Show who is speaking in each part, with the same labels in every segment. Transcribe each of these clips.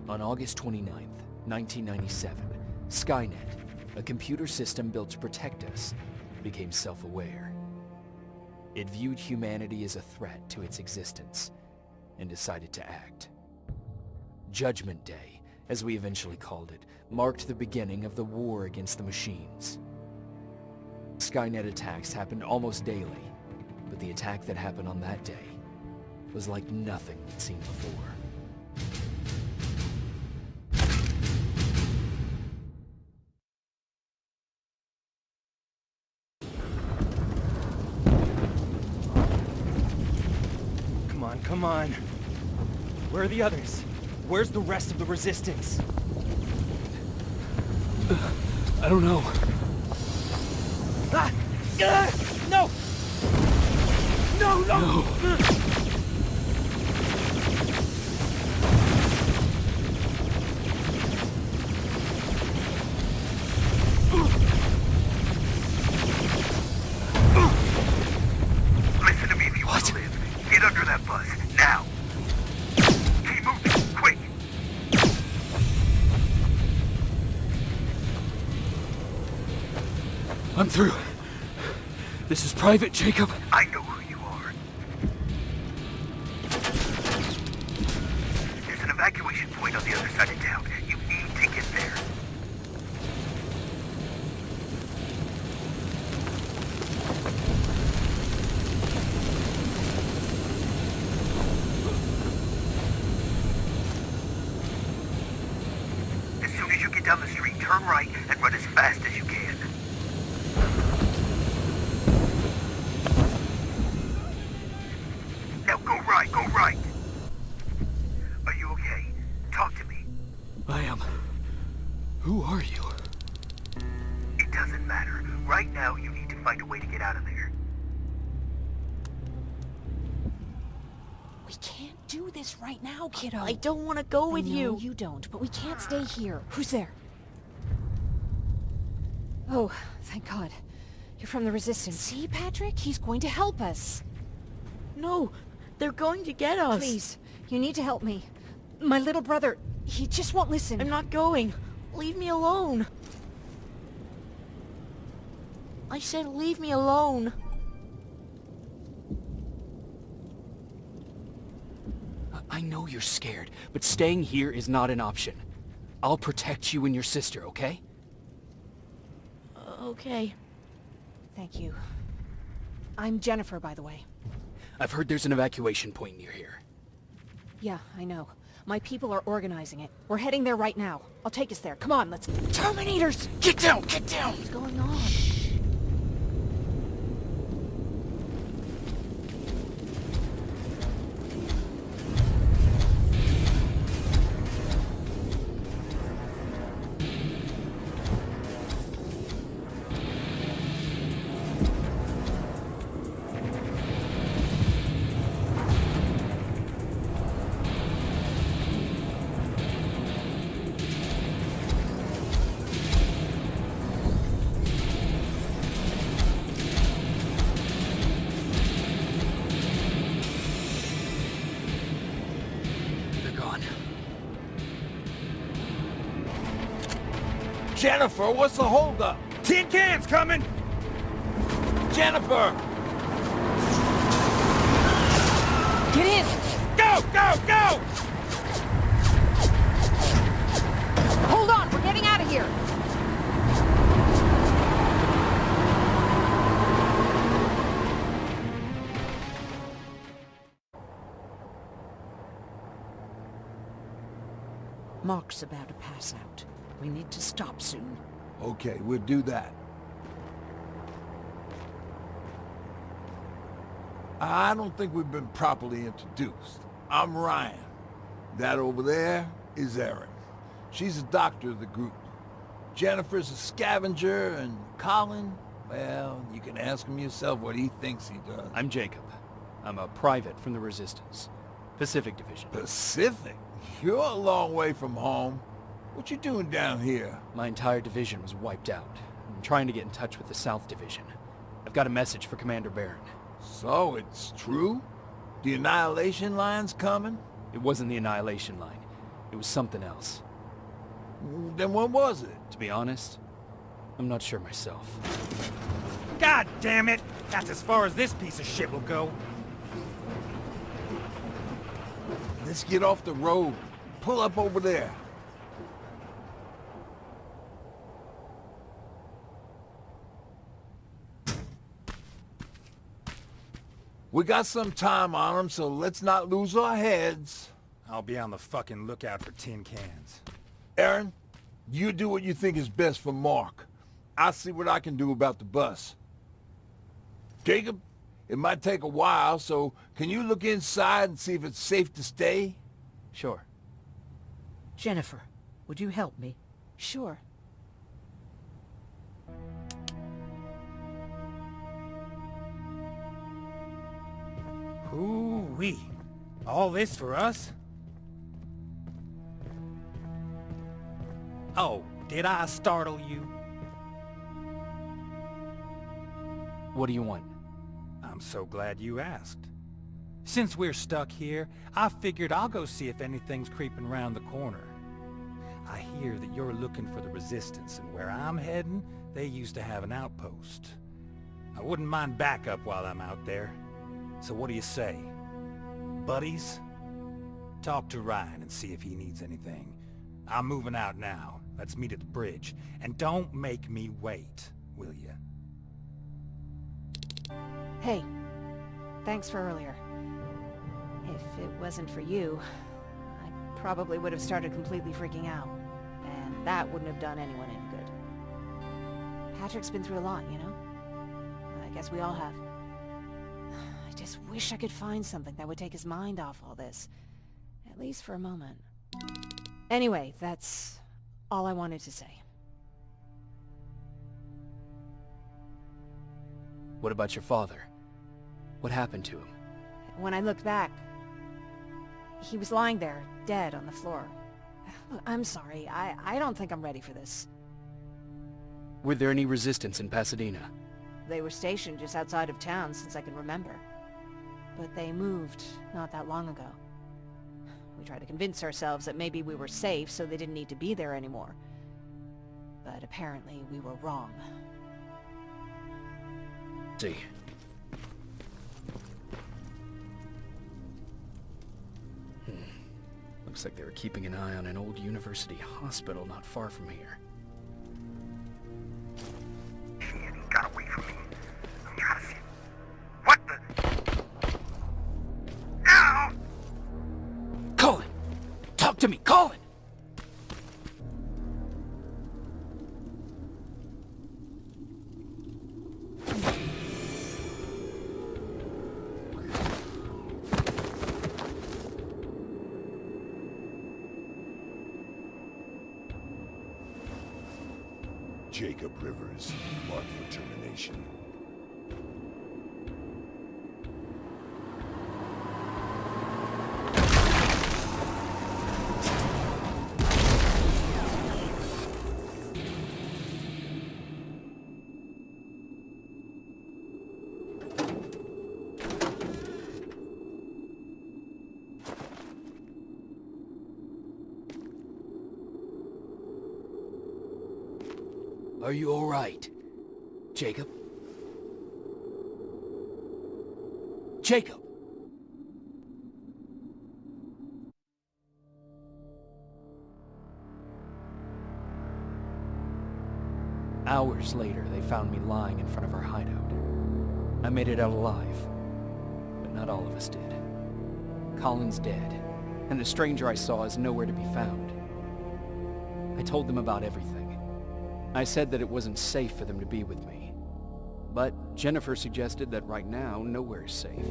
Speaker 1: On August 29th, 1997, Skynet, a computer system built to protect us, became self-aware. It viewed humanity as a threat to its existence and decided to act. Judgment Day, as we eventually called it, marked the beginning of the war against the machines. Skynet attacks happened almost daily, but the attack that happened on that day was like nothing we'd seen before.
Speaker 2: Come on. Where are the others? Where's the rest of the Resistance?
Speaker 1: I don't know.
Speaker 2: No! No!
Speaker 3: Listen to me if you want to live. Get under that bus, now! Keep moving, quick!
Speaker 1: I'm through. This is Private Jacob.
Speaker 3: I know who you are. There's an evacuation point on the other side of town. You need to get there. As soon as you get down the street, turn right and run as fast as you can. Now go right. Are you okay? Talk to me.
Speaker 1: I am. Who are you?
Speaker 3: It doesn't matter. Right now, you need to find a way to get out of there.
Speaker 4: We can't do this right now, kiddo.
Speaker 5: I don't want to go with
Speaker 4: I know
Speaker 5: you.
Speaker 4: you don't, but we can't stay here. Who's there? Oh, thank God. You're from the Resistance. See, Patrick? He's going to help us.
Speaker 5: No, they're going to get us.
Speaker 4: Please, you need to help me. My little brother, he just won't listen.
Speaker 5: I'm not going. Leave me alone. I said leave me alone.
Speaker 1: I know you're scared, but staying here is not an option. I'll protect you and your sister, okay?
Speaker 5: Okay.
Speaker 4: Thank you. I'm Jennifer, by the way.
Speaker 1: I've heard there's an evacuation point near here.
Speaker 4: Yeah, I know. My people are organizing it. We're heading there right now. I'll take us there. Come on, let's... Terminators!
Speaker 1: Get down! Get down!
Speaker 5: What's going on?
Speaker 6: Jennifer, what's the holdup?
Speaker 2: Tin cans coming!
Speaker 6: Jennifer!
Speaker 4: Get in!
Speaker 2: Go!
Speaker 4: Hold on, we're getting out of here!
Speaker 7: Mark's about to pass out. We need to stop soon.
Speaker 6: Okay, we'll do that. I don't think we've been properly introduced. I'm Ryan. That over there is Erin. She's the doctor of the group. Jennifer's a scavenger, and Colin, well, you can ask him yourself what he thinks he does.
Speaker 1: I'm Jacob. I'm a private from the Resistance. Pacific Division.
Speaker 6: Pacific? You're a long way from home. What you doing down here?
Speaker 1: My entire division was wiped out. I'm trying to get in touch with the South Division. I've got a message for Commander Barron.
Speaker 6: So, it's true? The Annihilation Line's coming?
Speaker 1: It wasn't the Annihilation Line. It was something else.
Speaker 6: Then what was it?
Speaker 1: To be honest, I'm not sure myself.
Speaker 2: God damn it! That's as far as this piece of shit will go.
Speaker 6: Let's get off the road. Pull up over there. We got some time on them, so let's not lose our heads.
Speaker 2: I'll be on the fucking lookout for tin cans.
Speaker 6: Aaron, you do what you think is best for Mark. I'll see what I can do about the bus. Jacob, it might take a while, so can you look inside and see if it's safe to stay?
Speaker 1: Sure.
Speaker 7: Jennifer, would you help me?
Speaker 4: Sure.
Speaker 2: Ooh-wee. All this for us? Oh, did I startle you?
Speaker 1: What do you want?
Speaker 2: I'm so glad you asked. Since we're stuck here, I figured I'll go see if anything's creeping around the corner. I hear that you're looking for the Resistance, and where I'm heading, they used to have an outpost. I wouldn't mind backup while I'm out there. So what do you say? Buddies? Talk to Ryan and see if he needs anything. I'm moving out now. Let's meet at the bridge. And don't make me wait, will you?
Speaker 4: Hey, thanks for earlier. If it wasn't for you, I probably would have started completely freaking out. And that wouldn't have done anyone any good. Patrick's been through a lot, you know? I guess we all have. I just wish I could find something that would take his mind off all this. At least for a moment. Anyway, that's all I wanted to say.
Speaker 1: What about your father? What happened to him?
Speaker 4: When I looked back, he was lying there, dead on the floor. Look, I'm sorry. I don't think I'm ready for this.
Speaker 1: Were there any resistance in Pasadena?
Speaker 4: They were stationed just outside of town since I can remember. But they moved not that long ago. We tried to convince ourselves that maybe we were safe so they didn't need to be there anymore. But apparently we were wrong.
Speaker 1: See. Looks like they were keeping an eye on an old university hospital not far from here.
Speaker 3: Shit, he got away from me. I'm trying to see. What the? Ow!
Speaker 1: Colin! Talk to me, Colin!
Speaker 8: Jacob Rivers, marked for termination.
Speaker 1: Are you all right, Jacob? Jacob! Hours later, they found me lying in front of our hideout. I made it out alive, but not all of us did. Colin's dead, and the stranger I saw is nowhere to be found. I told them about everything. I said that it wasn't safe for them to be with me. But Jennifer suggested that right now, nowhere is safe,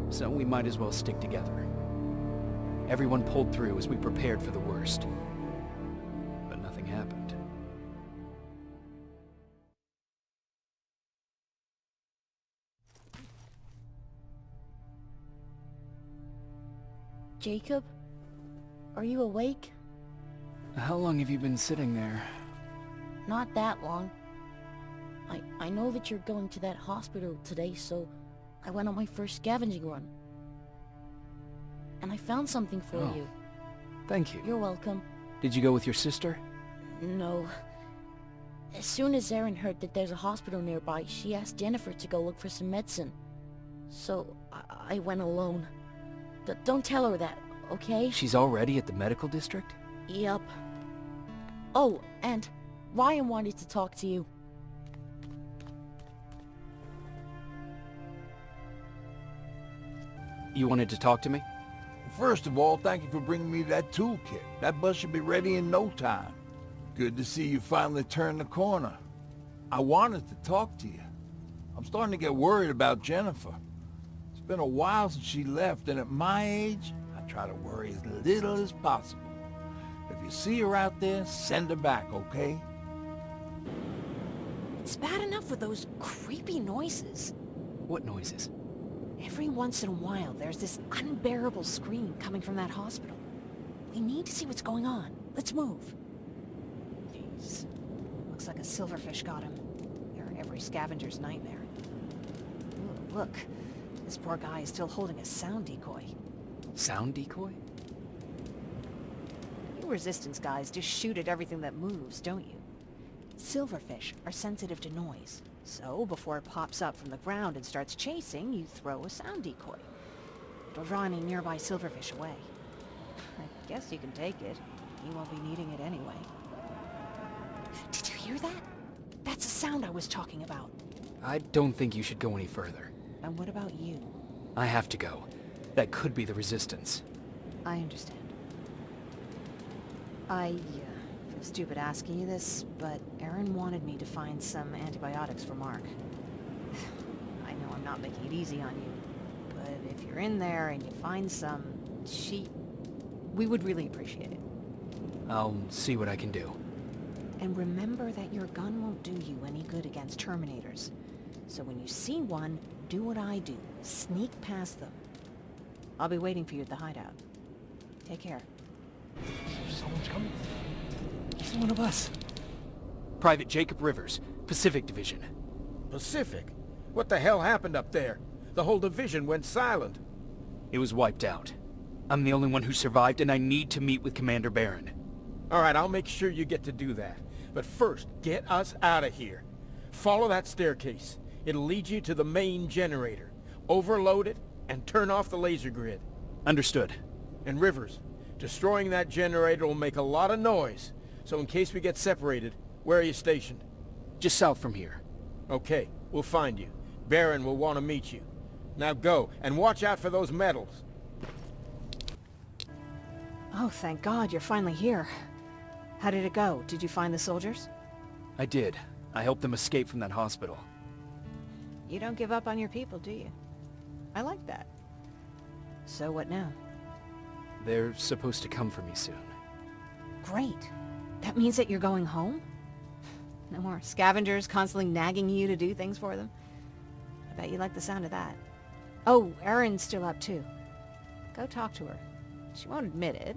Speaker 1: so we might as well stick together. Everyone pulled through as we prepared for the worst. But nothing happened.
Speaker 5: Jacob? Are you awake?
Speaker 1: How long have you been sitting there?
Speaker 5: Not that long. I know that you're going to that hospital today, so I went on my first scavenging run. And I found something for
Speaker 1: Oh.
Speaker 5: you.
Speaker 1: Thank you.
Speaker 5: You're welcome.
Speaker 1: Did you go with your sister?
Speaker 5: No. As soon as Erin heard that there's a hospital nearby, she asked Jennifer to go look for some medicine. So, I went alone. Don't tell her that, okay?
Speaker 1: She's already at the medical district?
Speaker 5: Yup. Oh, and Ryan wanted to talk to you.
Speaker 1: You wanted to talk to me?
Speaker 6: First of all, thank you for bringing me that toolkit. That bus should be ready in no time. Good to see you finally turned the corner. I wanted to talk to you. I'm starting to get worried about Jennifer. It's been a while since she left, and at my age, I try to worry as little as possible. If you see her out there, send her back, okay?
Speaker 4: It's bad enough with those creepy noises.
Speaker 1: What noises?
Speaker 4: Every once in a while, there's this unbearable scream coming from that hospital. We need to see what's going on. Let's move. Jeez. Looks like a silverfish got him. They're every scavenger's nightmare. Ooh, look. This poor guy is still holding a sound decoy.
Speaker 1: Sound decoy?
Speaker 4: You Resistance guys just shoot at everything that moves, don't you? Silverfish are sensitive to noise. So, before it pops up from the ground and starts chasing, you throw a sound decoy. It'll draw any nearby silverfish away. I guess you can take it. You won't be needing it anyway. Did you hear that? That's the sound I was talking about.
Speaker 1: I don't think you should go any further.
Speaker 4: And what about you?
Speaker 1: I have to go. That could be the Resistance.
Speaker 4: I understand. I feel stupid asking you this, but Erin wanted me to find some antibiotics for Mark. I know I'm not making it easy on you, but if you're in there and you find some, we would really appreciate it.
Speaker 1: I'll see what I can do.
Speaker 4: And remember that your gun won't do you any good against Terminators. So when you see one, do what I do. Sneak past them. I'll be waiting for you at the hideout. Take care.
Speaker 1: Someone's coming. He's one of us. Private Jacob Rivers, Pacific Division.
Speaker 9: Pacific? What the hell happened up there? The whole division went silent.
Speaker 1: It was wiped out. I'm the only one who survived, and I need to meet with Commander Barron.
Speaker 9: All right, I'll make sure you get to do that. But first, get us out of here. Follow that staircase. It'll lead you to the main generator. Overload it and turn off the laser grid.
Speaker 1: Understood.
Speaker 9: And Rivers, destroying that generator will make a lot of noise. So in case we get separated, where are you stationed?
Speaker 1: Just south from here.
Speaker 9: Okay, we'll find you. Barron will want to meet you. Now go, and watch out for those medals.
Speaker 4: Oh, thank God you're finally here. How did it go? Did you find the soldiers?
Speaker 1: I did. I helped them escape from that hospital.
Speaker 4: You don't give up on your people, do you? I like that. So what now?
Speaker 1: They're supposed to come for me soon.
Speaker 4: Great. That means that you're going home? No more scavengers constantly nagging you to do things for them? I bet you like the sound of that. Oh, Erin's still up too. Go talk to her. She won't admit it,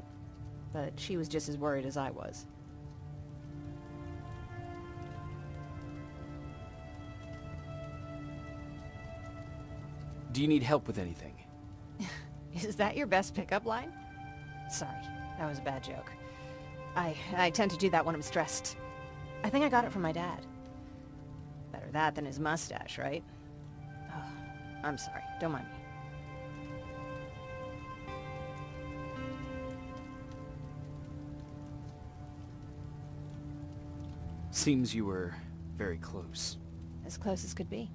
Speaker 4: but she was just as worried as I was.
Speaker 1: Do you need help with anything?
Speaker 4: Is that your best pickup line? Sorry, that was a bad joke. I tend to do that when I'm stressed. I think I got it from my dad. Better that than his mustache, right? Oh, I'm sorry. Don't mind me.
Speaker 1: Seems you were very close.
Speaker 4: As close as could be.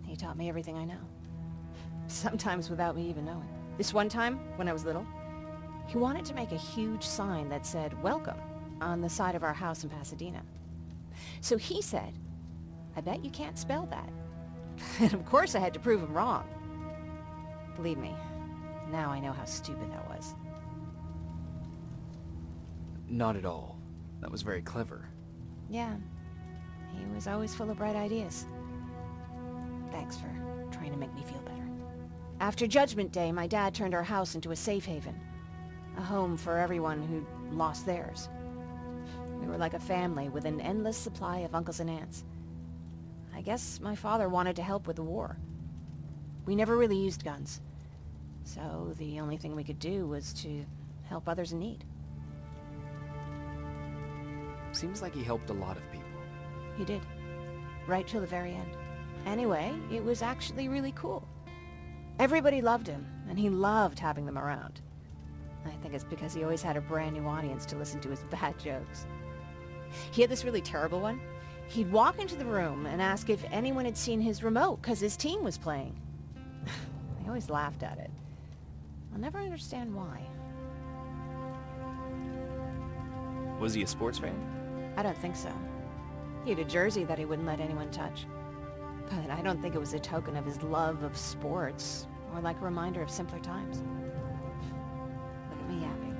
Speaker 4: He taught me everything I know. Sometimes without me even knowing. This one time, when I was little, he wanted to make a huge sign that said, "Welcome," on the side of our house in Pasadena. So he said, "I bet you can't spell that." And of course I had to prove him wrong. Believe me, now I know how stupid that was.
Speaker 1: Not at all. That was very clever.
Speaker 4: Yeah, he was always full of bright ideas. Thanks for trying to make me feel better. After Judgment Day, my dad turned our house into a safe haven. A home for everyone who'd lost theirs. We were like a family with an endless supply of uncles and aunts. I guess my father wanted to help with the war. We never really used guns. So the only thing we could do was to help others in need.
Speaker 1: Seems like he helped a lot of people.
Speaker 4: He did. Right till the very end. Anyway, it was actually really cool. Everybody loved him, and he loved having them around. I think it's because he always had a brand new audience to listen to his bad jokes. He had this really terrible one. He'd walk into the room and ask if anyone had seen his remote because his team was playing. I always laughed at it. I'll never understand why.
Speaker 1: Was he a sports fan?
Speaker 4: I don't think so. He had a jersey that he wouldn't let anyone touch. But I don't think it was a token of his love of sports, or like a reminder of simpler times. Look at me yapping.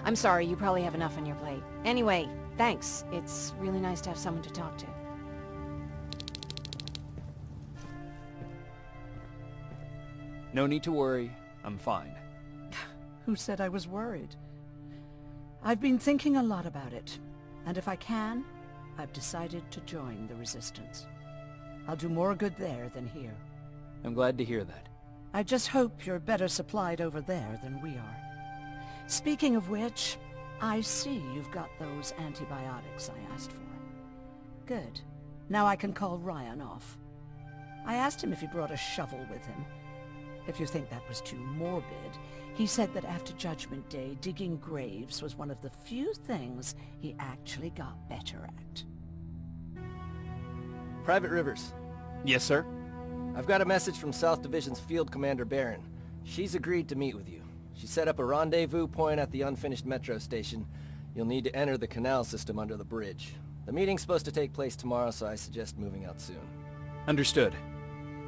Speaker 4: I'm sorry, you probably have enough on your plate. Anyway, thanks. It's really nice to have someone to talk to.
Speaker 1: No need to worry. I'm fine.
Speaker 7: Who said I was worried? I've been thinking a lot about it, and if I can, I've decided to join the Resistance. I'll do more good there than here.
Speaker 1: I'm glad to hear that.
Speaker 7: I just hope you're better supplied over there than we are. Speaking of which, I see you've got those antibiotics I asked for. Good. Now I can call Ryan off. I asked him if he brought a shovel with him. If you think that was too morbid, he said that after Judgment Day, digging graves was one of the few things he actually got better at.
Speaker 10: Private Rivers,
Speaker 1: Yes, sir?
Speaker 10: I've got a message from South Division's Field Commander Barron. She's agreed to meet with you. She set up a rendezvous point at the unfinished metro station. You'll need to enter the canal system under the bridge. The meeting's supposed to take place tomorrow, so I suggest moving out soon.
Speaker 1: Understood.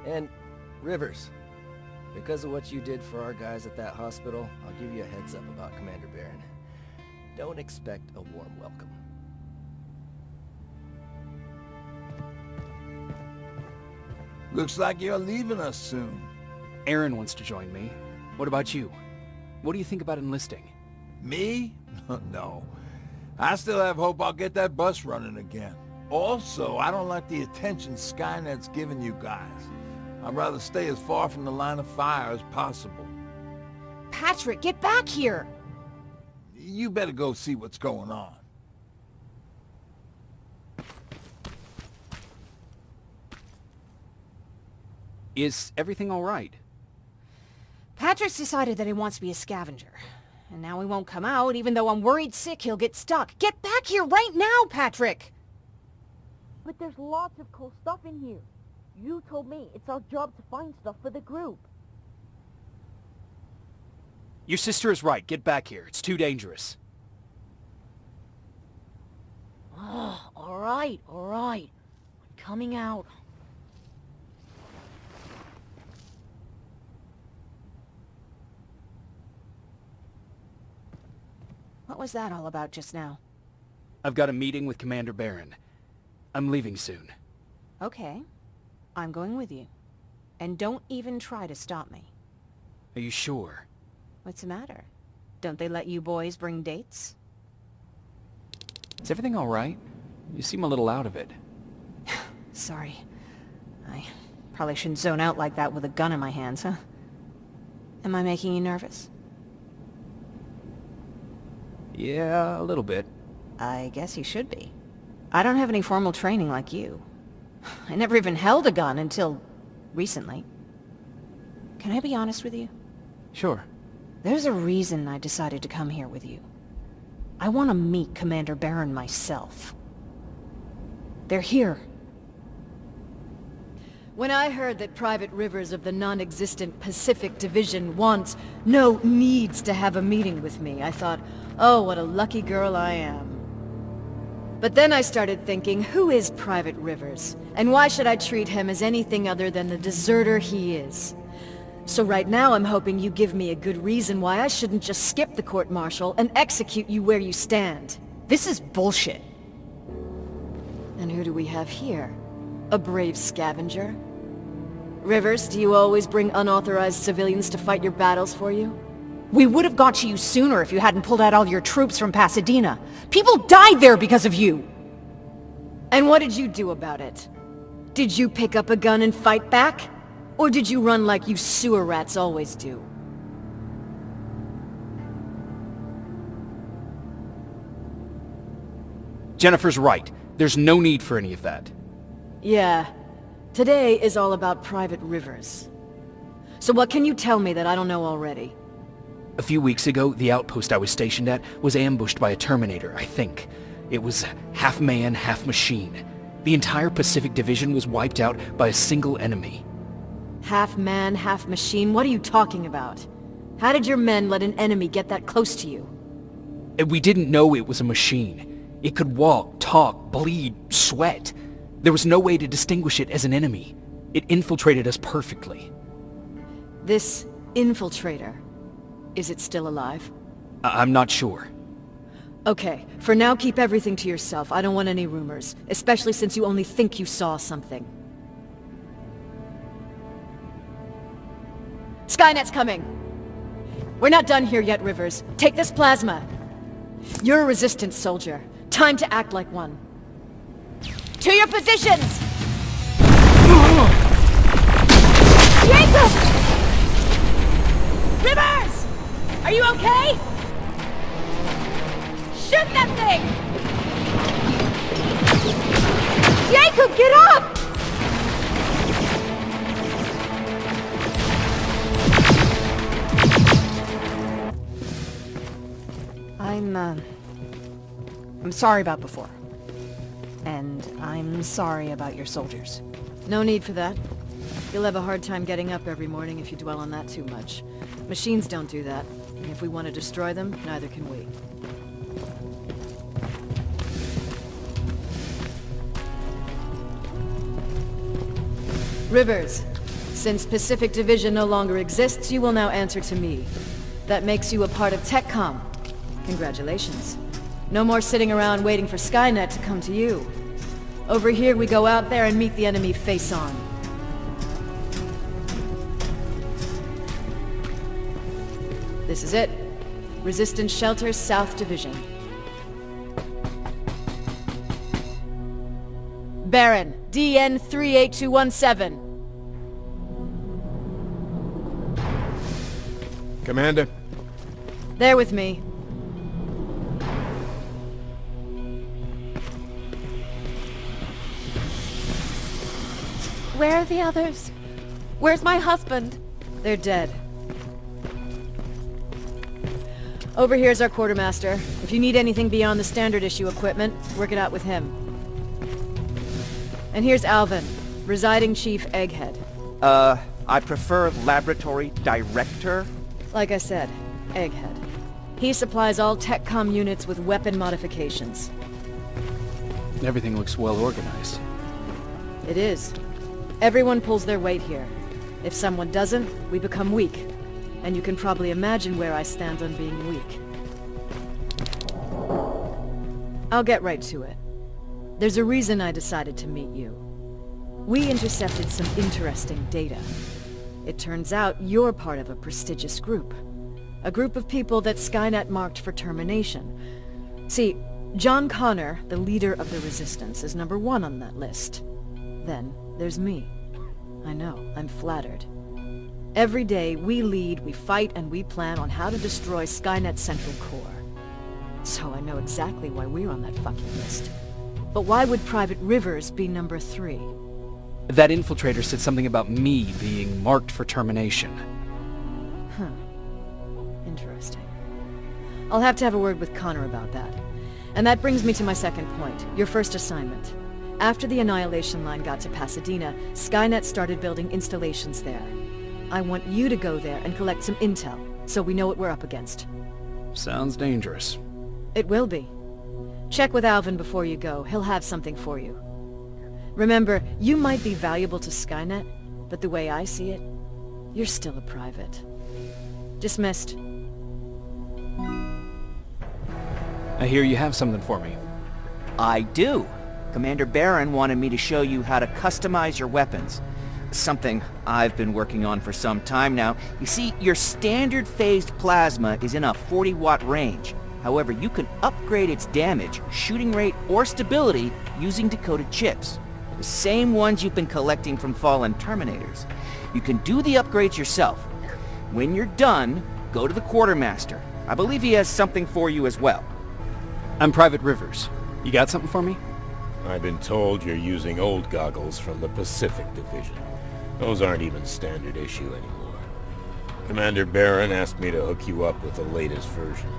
Speaker 10: And, Rivers, because of what you did for our guys at that hospital, I'll give you a heads up about Commander Barron. Don't expect a warm welcome.
Speaker 6: Looks like you're leaving us soon.
Speaker 1: Aaron wants to join me. What about you? What do you think about enlisting?
Speaker 6: Me? No. I still have hope I'll get that bus running again. Also, I don't like the attention Skynet's giving you guys. I'd rather stay as far from the line of fire as possible.
Speaker 4: Patrick, get back here!
Speaker 6: You better go see what's going on.
Speaker 1: Is everything all right?
Speaker 4: Patrick's decided that he wants to be a scavenger. And now he won't come out, even though I'm worried sick he'll get stuck. Get back here right now, Patrick!
Speaker 5: But there's lots of cool stuff in here. You told me it's our job to find stuff for the group.
Speaker 1: Your sister is right. Get back here. It's too dangerous.
Speaker 5: Oh, all right. I'm coming out.
Speaker 4: What was that all about just now?
Speaker 1: I've got a meeting with Commander Barron. I'm leaving soon.
Speaker 4: Okay. I'm going with you. And don't even try to stop me.
Speaker 1: Are you sure?
Speaker 4: What's the matter? Don't they let you boys bring dates?
Speaker 1: Is everything all right? You seem a little out of it.
Speaker 4: Sorry. I probably shouldn't zone out like that with a gun in my hands, huh? Am I making you nervous?
Speaker 1: Yeah, a little bit.
Speaker 4: I guess you should be. I don't have any formal training like you. I never even held a gun until recently. Can I be honest with you?
Speaker 1: Sure.
Speaker 4: There's a reason I decided to come here with you. I want to meet Commander Barron myself. They're here. When I heard that Private Rivers of the non-existent Pacific Division needs to have a meeting with me, I thought, oh, what a lucky girl I am. But then I started thinking, who is Private Rivers? And why should I treat him as anything other than the deserter he is? So right now I'm hoping you give me a good reason why I shouldn't just skip the court-martial and execute you where you stand. This is bullshit. And who do we have here? A brave scavenger? Rivers, do you always bring unauthorized civilians to fight your battles for you? We would have got to you sooner if you hadn't pulled out all your troops from Pasadena. People died there because of you! And what did you do about it? Did you pick up a gun and fight back? Or did you run like you sewer rats always do?
Speaker 1: Jennifer's right. There's no need for any of that.
Speaker 4: Yeah. Today is all about Private Rivers. So what can you tell me that I don't know already?
Speaker 1: A few weeks ago, the outpost I was stationed at was ambushed by a Terminator, I think. It was half man, half machine. The entire Pacific Division was wiped out by a single enemy.
Speaker 4: Half man, half machine? What are you talking about? How did your men let an enemy get that close to you?
Speaker 1: We didn't know it was a machine. It could walk, talk, bleed, sweat. There was no way to distinguish it as an enemy. It infiltrated us perfectly.
Speaker 4: This infiltrator, is it still alive?
Speaker 1: I'm not sure.
Speaker 4: Okay, for now keep everything to yourself. I don't want any rumors, especially since you only think you saw something. Skynet's coming! We're not done here yet, Rivers. Take this plasma. You're a Resistance soldier. Time to act like one. To your positions! Jacob! Rivers! Are you okay? Shoot that thing! Jacob, get up! I'm sorry about before. And I'm sorry about your soldiers. No need for that. You'll have a hard time getting up every morning if you dwell on that too much. Machines don't do that. And if we want to destroy them, neither can we. Rivers, since Pacific Division no longer exists, you will now answer to me. That makes you a part of TechCom. Congratulations. No more sitting around waiting for Skynet to come to you. Over here, we go out there and meet the enemy face on. This is it. Resistance Shelter, South Division. Baron, DN 38217.
Speaker 9: Commander?
Speaker 4: They're with me.
Speaker 11: Where are the others? Where's my husband?
Speaker 4: They're dead. Over here's our quartermaster. If you need anything beyond the standard issue equipment, work it out with him. And here's Alvin, residing chief Egghead.
Speaker 12: I prefer laboratory director.
Speaker 4: Like I said, Egghead. He supplies all TechCom units with weapon modifications.
Speaker 1: Everything looks well organized.
Speaker 4: It is. Everyone pulls their weight here. If someone doesn't, we become weak. And you can probably imagine where I stand on being weak. I'll get right to it. There's a reason I decided to meet you. We intercepted some interesting data. It turns out you're part of a prestigious group. A group of people that Skynet marked for termination. See, John Connor, the leader of the Resistance, is number 1 on that list. Then there's me. I know, I'm flattered. Every day, we lead, we fight, and we plan on how to destroy Skynet's central core. So I know exactly why we're on that fucking list. But why would Private Rivers be number 3?
Speaker 1: That infiltrator said something about me being marked for termination.
Speaker 4: Huh. Interesting. I'll have to have a word with Connor about that. And that brings me to my second point, your first assignment. After the Annihilation Line got to Pasadena, Skynet started building installations there. I want you to go there and collect some intel, so we know what we're up against.
Speaker 1: Sounds dangerous.
Speaker 4: It will be. Check with Alvin before you go. He'll have something for you. Remember, you might be valuable to Skynet, but the way I see it, you're still a private. Dismissed.
Speaker 1: I hear you have something for me.
Speaker 12: I do. Commander Barron wanted me to show you how to customize your weapons. Something I've been working on for some time now. You see, your standard phased plasma is in a 40-watt range. However, you can upgrade its damage, shooting rate, or stability using decoded chips. The same ones you've been collecting from fallen Terminators. You can do the upgrades yourself. When you're done, go to the quartermaster. I believe he has something for you as well.
Speaker 1: I'm Private Rivers. You got something for me?
Speaker 8: I've been told you're using old goggles from the Pacific Division. Those aren't even standard issue anymore. Commander Barron asked me to hook you up with the latest version.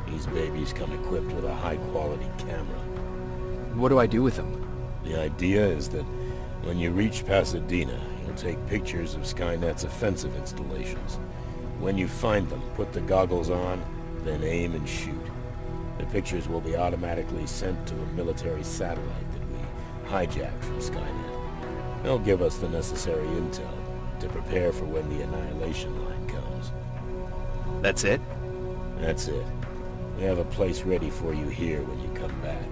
Speaker 8: These babies come equipped with a high-quality camera.
Speaker 1: What do I do with them?
Speaker 8: The idea is that when you reach Pasadena, you'll take pictures of Skynet's offensive installations. When you find them, put the goggles on, then aim and shoot. The pictures will be automatically sent to a military satellite that we hijacked from Skynet. They'll give us the necessary intel to prepare for when the annihilation line comes.
Speaker 1: That's it?
Speaker 8: That's it. We have a place ready for you here when you come back.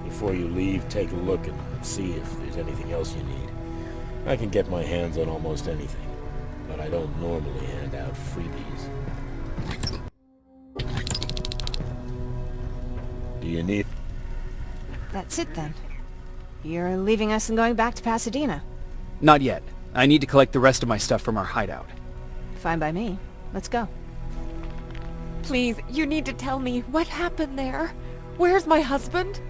Speaker 8: Before you leave, take a look and see if there's anything else you need. I can get my hands on almost anything, but I don't normally hand out freebies. Do you need...
Speaker 4: That's it then. You're leaving us and going back to Pasadena.
Speaker 1: Not yet. I need to collect the rest of my stuff from our hideout.
Speaker 4: Fine by me. Let's go.
Speaker 11: Please, you need to tell me what happened there. Where's my husband?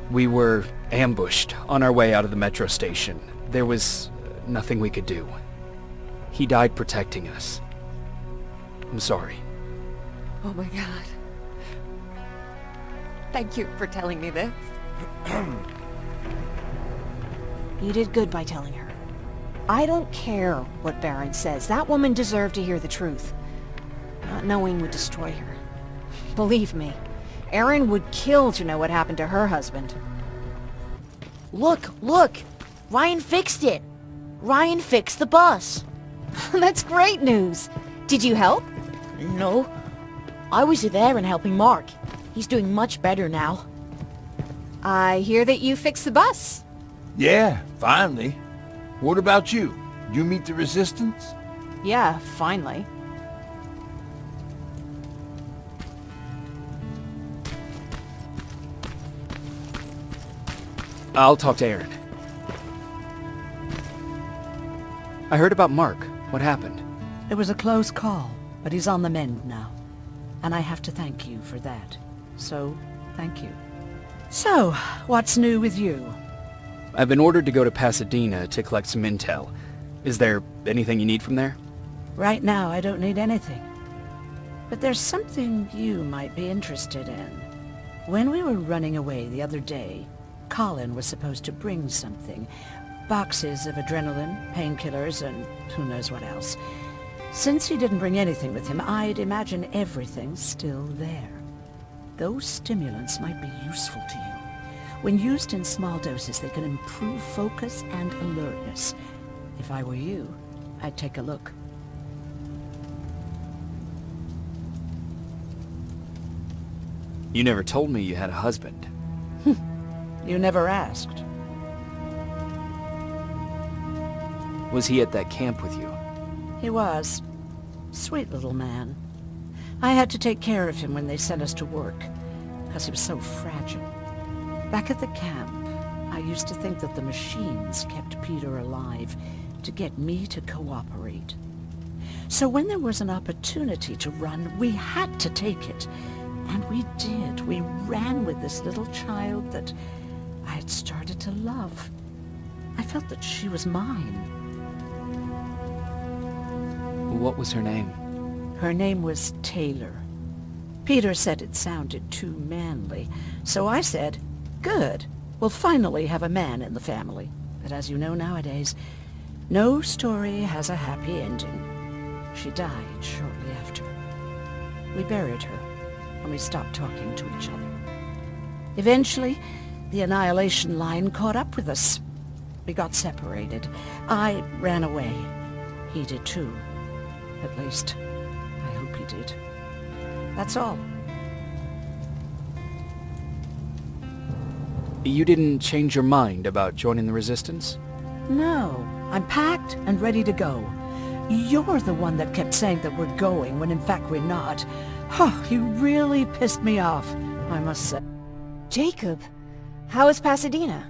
Speaker 1: We were ambushed on our way out of the metro station. There was nothing we could do. He died protecting us. I'm sorry.
Speaker 11: Oh my god. Thank you for telling me this.
Speaker 4: You did good by telling her. I don't care what Barron says. That woman deserved to hear the truth. Not knowing would destroy her. Believe me, Erin would kill to know what happened to her husband.
Speaker 5: Look, look! Ryan fixed it! Ryan fixed the bus!
Speaker 4: That's great news! Did you help?
Speaker 5: No. I was there and helping Mark. He's doing much better now.
Speaker 4: I hear that you fixed the bus.
Speaker 6: Yeah, finally. What about you? You meet the Resistance?
Speaker 4: Yeah, finally.
Speaker 1: I'll talk to Erin. I heard about Mark. What happened?
Speaker 7: It was a close call, but he's on the mend now. And I have to thank you for that. So, thank you. So, what's new with you?
Speaker 1: I've been ordered to go to Pasadena to collect some intel. Is there anything you need from there?
Speaker 7: Right now, I don't need anything. But there's something you might be interested in. When we were running away the other day, Colin was supposed to bring something. Boxes of adrenaline, painkillers, and who knows what else. Since he didn't bring anything with him, I'd imagine everything's still there. Those stimulants might be useful to you. When used in small doses, they can improve focus and alertness. If I were you, I'd take a look.
Speaker 1: You never told me you had a husband.
Speaker 7: You never asked.
Speaker 1: Was he at that camp with you?
Speaker 7: He was. Sweet little man. I had to take care of him when they sent us to work, because he was so fragile. Back at the camp, I used to think that the machines kept Peter alive to get me to cooperate. So when there was an opportunity to run, we had to take it. And we did. We ran with this little child that I had started to love. I felt that she was mine.
Speaker 1: What was her name?
Speaker 7: Her name was Taylor. Peter said it sounded too manly, so I said, good, we'll finally have a man in the family. But as you know nowadays, no story has a happy ending. She died shortly after. We buried her, and we stopped talking to each other. Eventually, the annihilation line caught up with us. We got separated. I ran away. He did too. At least, I hope he did. That's all.
Speaker 1: You didn't change your mind about joining the Resistance?
Speaker 7: No, I'm packed and ready to go. You're the one that kept saying that we're going when in fact we're not. Oh, you really pissed me off, I must say.
Speaker 4: Jacob, how is Pasadena?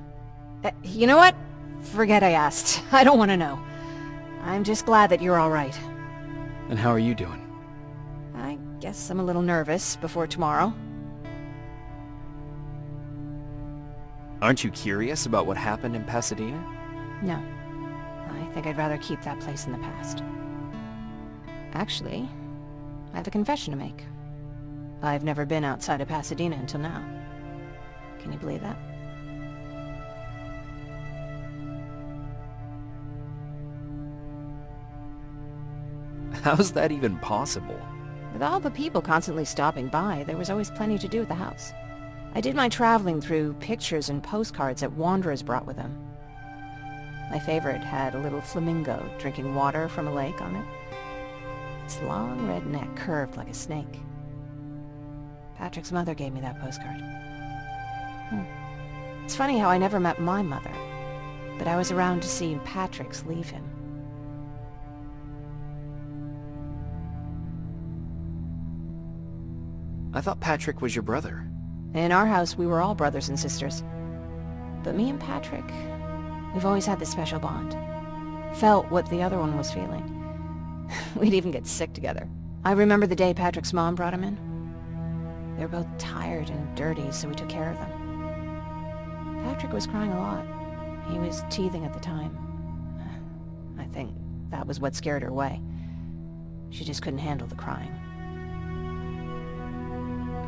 Speaker 4: You know what? Forget I asked. I don't want to know. I'm just glad that you're all right.
Speaker 1: And how are you doing?
Speaker 4: I guess I'm a little nervous before tomorrow.
Speaker 1: Aren't you curious about what happened in Pasadena?
Speaker 4: No. I think I'd rather keep that place in the past. Actually, I have a confession to make. I've never been outside of Pasadena until now. Can you believe that?
Speaker 1: How's that even possible?
Speaker 4: With all the people constantly stopping by, there was always plenty to do at the house. I did my traveling through pictures and postcards that wanderers brought with them. My favorite had a little flamingo drinking water from a lake on it. Its long red neck curved like a snake. Patrick's mother gave me that postcard. It's funny how I never met my mother, but I was around to see Patrick's leave him.
Speaker 1: I thought Patrick was your brother.
Speaker 4: In our house, we were all brothers and sisters. But me and Patrick, we've always had this special bond. Felt what the other one was feeling. We'd even get sick together. I remember the day Patrick's mom brought him in. They were both tired and dirty, so we took care of them. Patrick was crying a lot. He was teething at the time. I think that was what scared her away. She just couldn't handle the crying.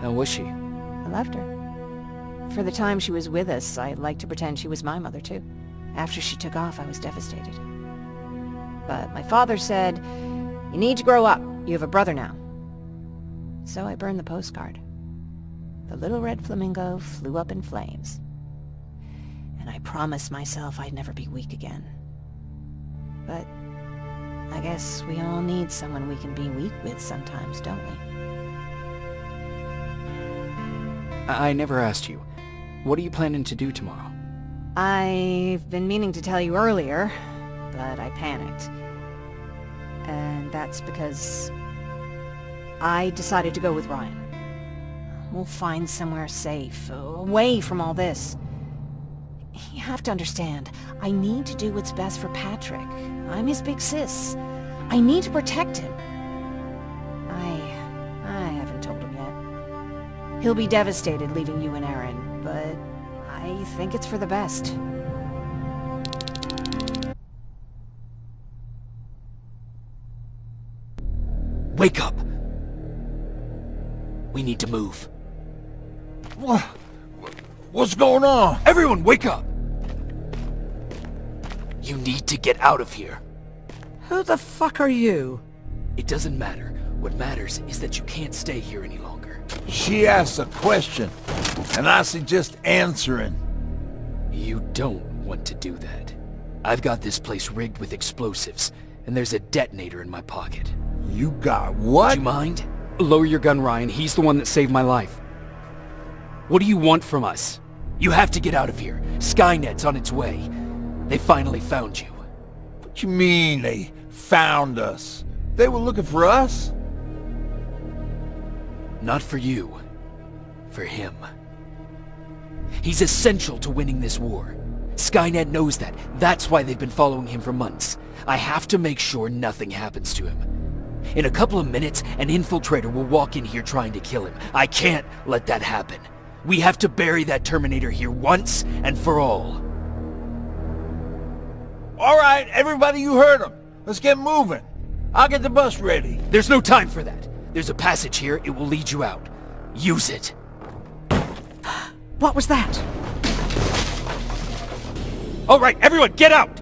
Speaker 1: How was she?
Speaker 4: I loved her. For the time she was with us, I liked to pretend she was my mother too. After she took off, I was devastated. But my father said, "You need to grow up. You have a brother now." So I burned the postcard. The little red flamingo flew up in flames. And I promised myself I'd never be weak again. But I guess we all need someone we can be weak with sometimes, don't we?
Speaker 1: I never asked you. What are you planning to do tomorrow?
Speaker 4: I've been meaning to tell you earlier, but I panicked. And that's because I decided to go with Ryan. We'll find somewhere safe, away from all this. You have to understand, I need to do what's best for Patrick. I'm his big sis. I need to protect him. I haven't told him yet. He'll be devastated leaving you and Aaron, but I think it's for the best.
Speaker 1: Wake up! We need to move.
Speaker 6: What's going on?
Speaker 1: Everyone, wake up! You need to get out of here.
Speaker 7: Who the fuck are you?
Speaker 1: It doesn't matter. What matters is that you can't stay here any longer.
Speaker 6: She asked a question, and I suggest answering.
Speaker 1: You don't want to do that. I've got this place rigged with explosives, and there's a detonator in my pocket.
Speaker 6: You got what?
Speaker 1: Do you mind? Lower your gun, Ryan. He's the one that saved my life. What do you want from us? You have to get out of here. Skynet's on its way. They finally found you.
Speaker 6: What you mean they found us? They were looking for us?
Speaker 1: Not for you. For him. He's essential to winning this war. Skynet knows that. That's why they've been following him for months. I have to make sure nothing happens to him. In a couple of minutes, an infiltrator will walk in here trying to kill him. I can't let that happen. We have to bury that Terminator here once and for all.
Speaker 6: All right, everybody, you heard him. Let's get moving. I'll get the bus ready.
Speaker 1: There's no time for that. There's a passage here. It will lead you out. Use it.
Speaker 7: What was that?
Speaker 1: All right, everyone, get out!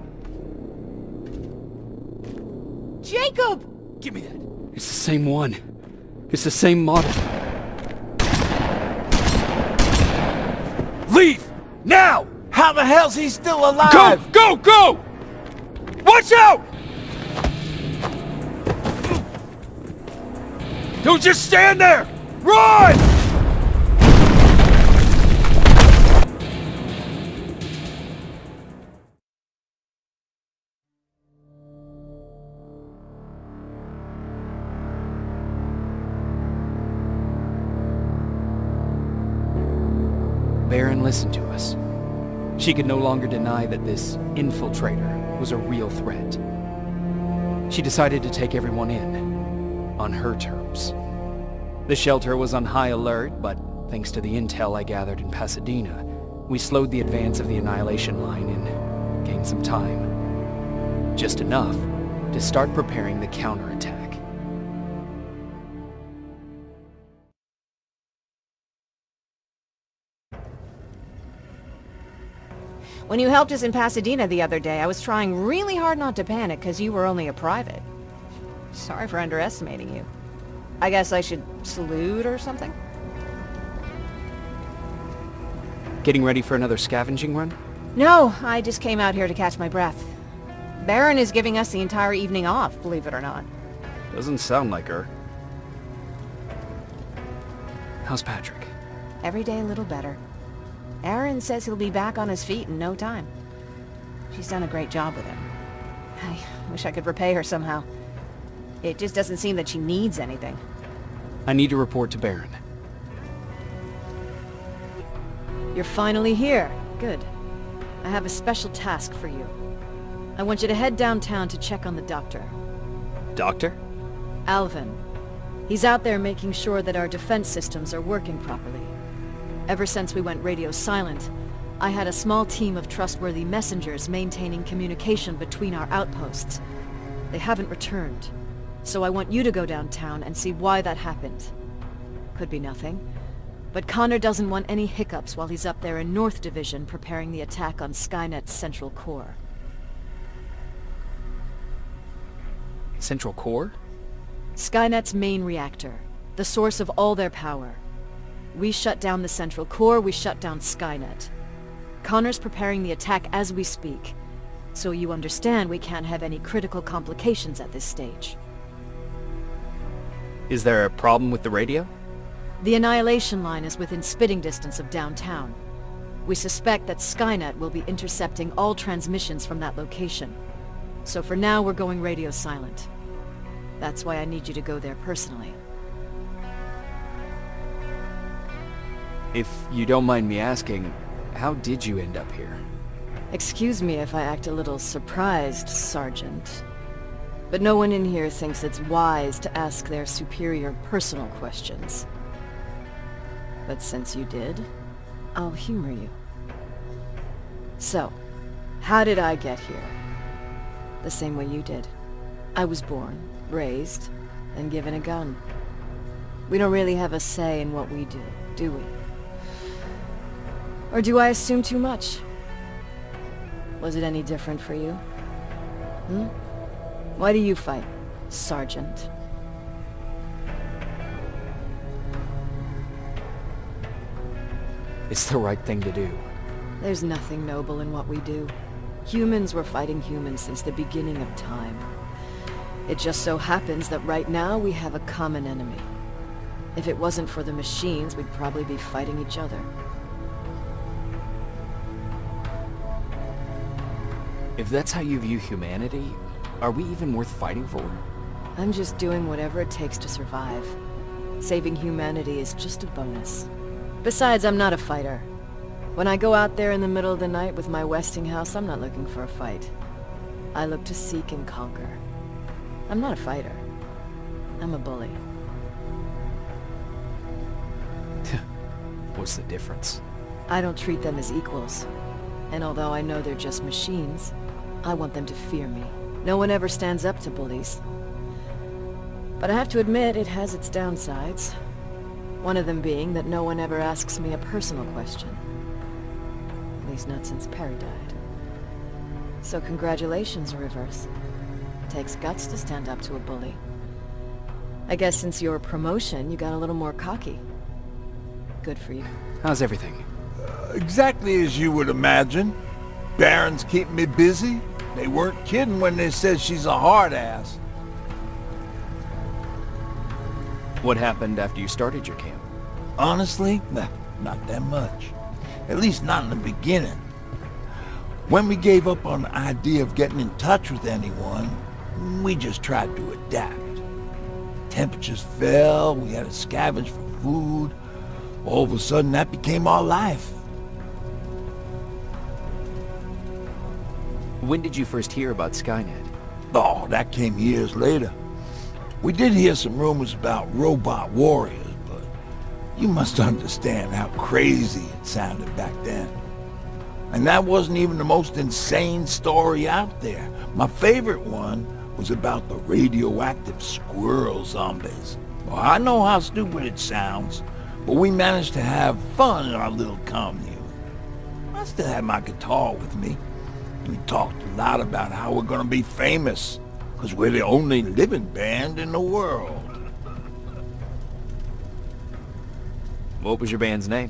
Speaker 4: Jacob!
Speaker 1: Give me that. It's the same one. It's the same model. Leave! Now!
Speaker 6: How the hell's he still alive?
Speaker 1: Go! Go! Go! Watch out! Don't just stand there! Run! Baron listened to us. She could no longer deny that this infiltrator was a real threat. She decided to take everyone in, on her terms. The shelter was on high alert, but thanks to the intel I gathered in Pasadena, we slowed the advance of the Annihilation Line and gained some time. Just enough to start preparing the counterattack.
Speaker 4: When you helped us in Pasadena the other day, I was trying really hard not to panic because you were only a private. Sorry for underestimating you. I guess I should salute or something?
Speaker 1: Getting ready for another scavenging run?
Speaker 4: No, I just came out here to catch my breath. Baron is giving us the entire evening off, believe it or not.
Speaker 1: Doesn't sound like her. How's Patrick?
Speaker 4: Every day a little better. Aaron says he'll be back on his feet in no time. She's done a great job with him. I wish I could repay her somehow. It just doesn't seem that she needs anything.
Speaker 1: I need to report to Baron.
Speaker 4: You're finally here. Good. I have a special task for you. I want you to head downtown to check on the doctor.
Speaker 1: Doctor?
Speaker 4: Alvin. He's out there making sure that our defense systems are working properly. Ever since we went radio silent, I had a small team of trustworthy messengers maintaining communication between our outposts. They haven't returned, so I want you to go downtown and see why that happened. Could be nothing, but Connor doesn't want any hiccups while he's up there in North Division preparing the attack on Skynet's Central Core.
Speaker 1: Central Core?
Speaker 4: Skynet's main reactor, the source of all their power. We shut down the Central Core, we shut down Skynet. Connor's preparing the attack as we speak, so you understand we can't have any critical complications at this stage.
Speaker 1: Is there a problem with the radio?
Speaker 4: The Annihilation Line is within spitting distance of downtown. We suspect that Skynet will be intercepting all transmissions from that location. So for now, we're going radio silent. That's why I need you to go there personally.
Speaker 1: If you don't mind me asking, how did you end up here?
Speaker 4: Excuse me if I act a little surprised, Sergeant. But no one in here thinks it's wise to ask their superior personal questions. But since you did, I'll humor you. So, how did I get here? The same way you did. I was born, raised, and given a gun. We don't really have a say in what we do we? Or do I assume too much? Was it any different for you? Why do you fight, Sergeant?
Speaker 1: It's the right thing to do.
Speaker 4: There's nothing noble in what we do. Humans were fighting humans since the beginning of time. It just so happens that right now we have a common enemy. If it wasn't for the machines, we'd probably be fighting each other.
Speaker 1: If that's how you view humanity, are we even worth fighting for?
Speaker 4: I'm just doing whatever it takes to survive. Saving humanity is just a bonus. Besides, I'm not a fighter. When I go out there in the middle of the night with my Westinghouse, I'm not looking for a fight. I look to seek and conquer. I'm not a fighter. I'm a bully.
Speaker 1: What's the difference?
Speaker 4: I don't treat them as equals. And although I know they're just machines, I want them to fear me. No one ever stands up to bullies. But I have to admit, it has its downsides. One of them being that no one ever asks me a personal question. At least not since Perry died. So congratulations, Rivers. Takes guts to stand up to a bully. I guess since your promotion, you got a little more cocky. Good for you.
Speaker 1: How's everything?
Speaker 6: Exactly as you would imagine. Baron's keeping me busy. They weren't kidding when they said she's a hard ass.
Speaker 1: What happened after you started your camp?
Speaker 6: Honestly, not that much. At least not in the beginning. When we gave up on the idea of getting in touch with anyone, we just tried to adapt. Temperatures fell, we had to scavenge for food. All of a sudden, that became our life.
Speaker 1: When did you first hear about Skynet?
Speaker 6: Oh, that came years later. We did hear some rumors about robot warriors, You must understand how crazy it sounded back then. And that wasn't even the most insane story out there. My favorite one was about the radioactive squirrel zombies. Well, I know how stupid it sounds, but we managed to have fun in our little commune. I still had my guitar with me. We talked a lot about how we're gonna be famous, because we're the only living band in the world.
Speaker 1: What was your band's name?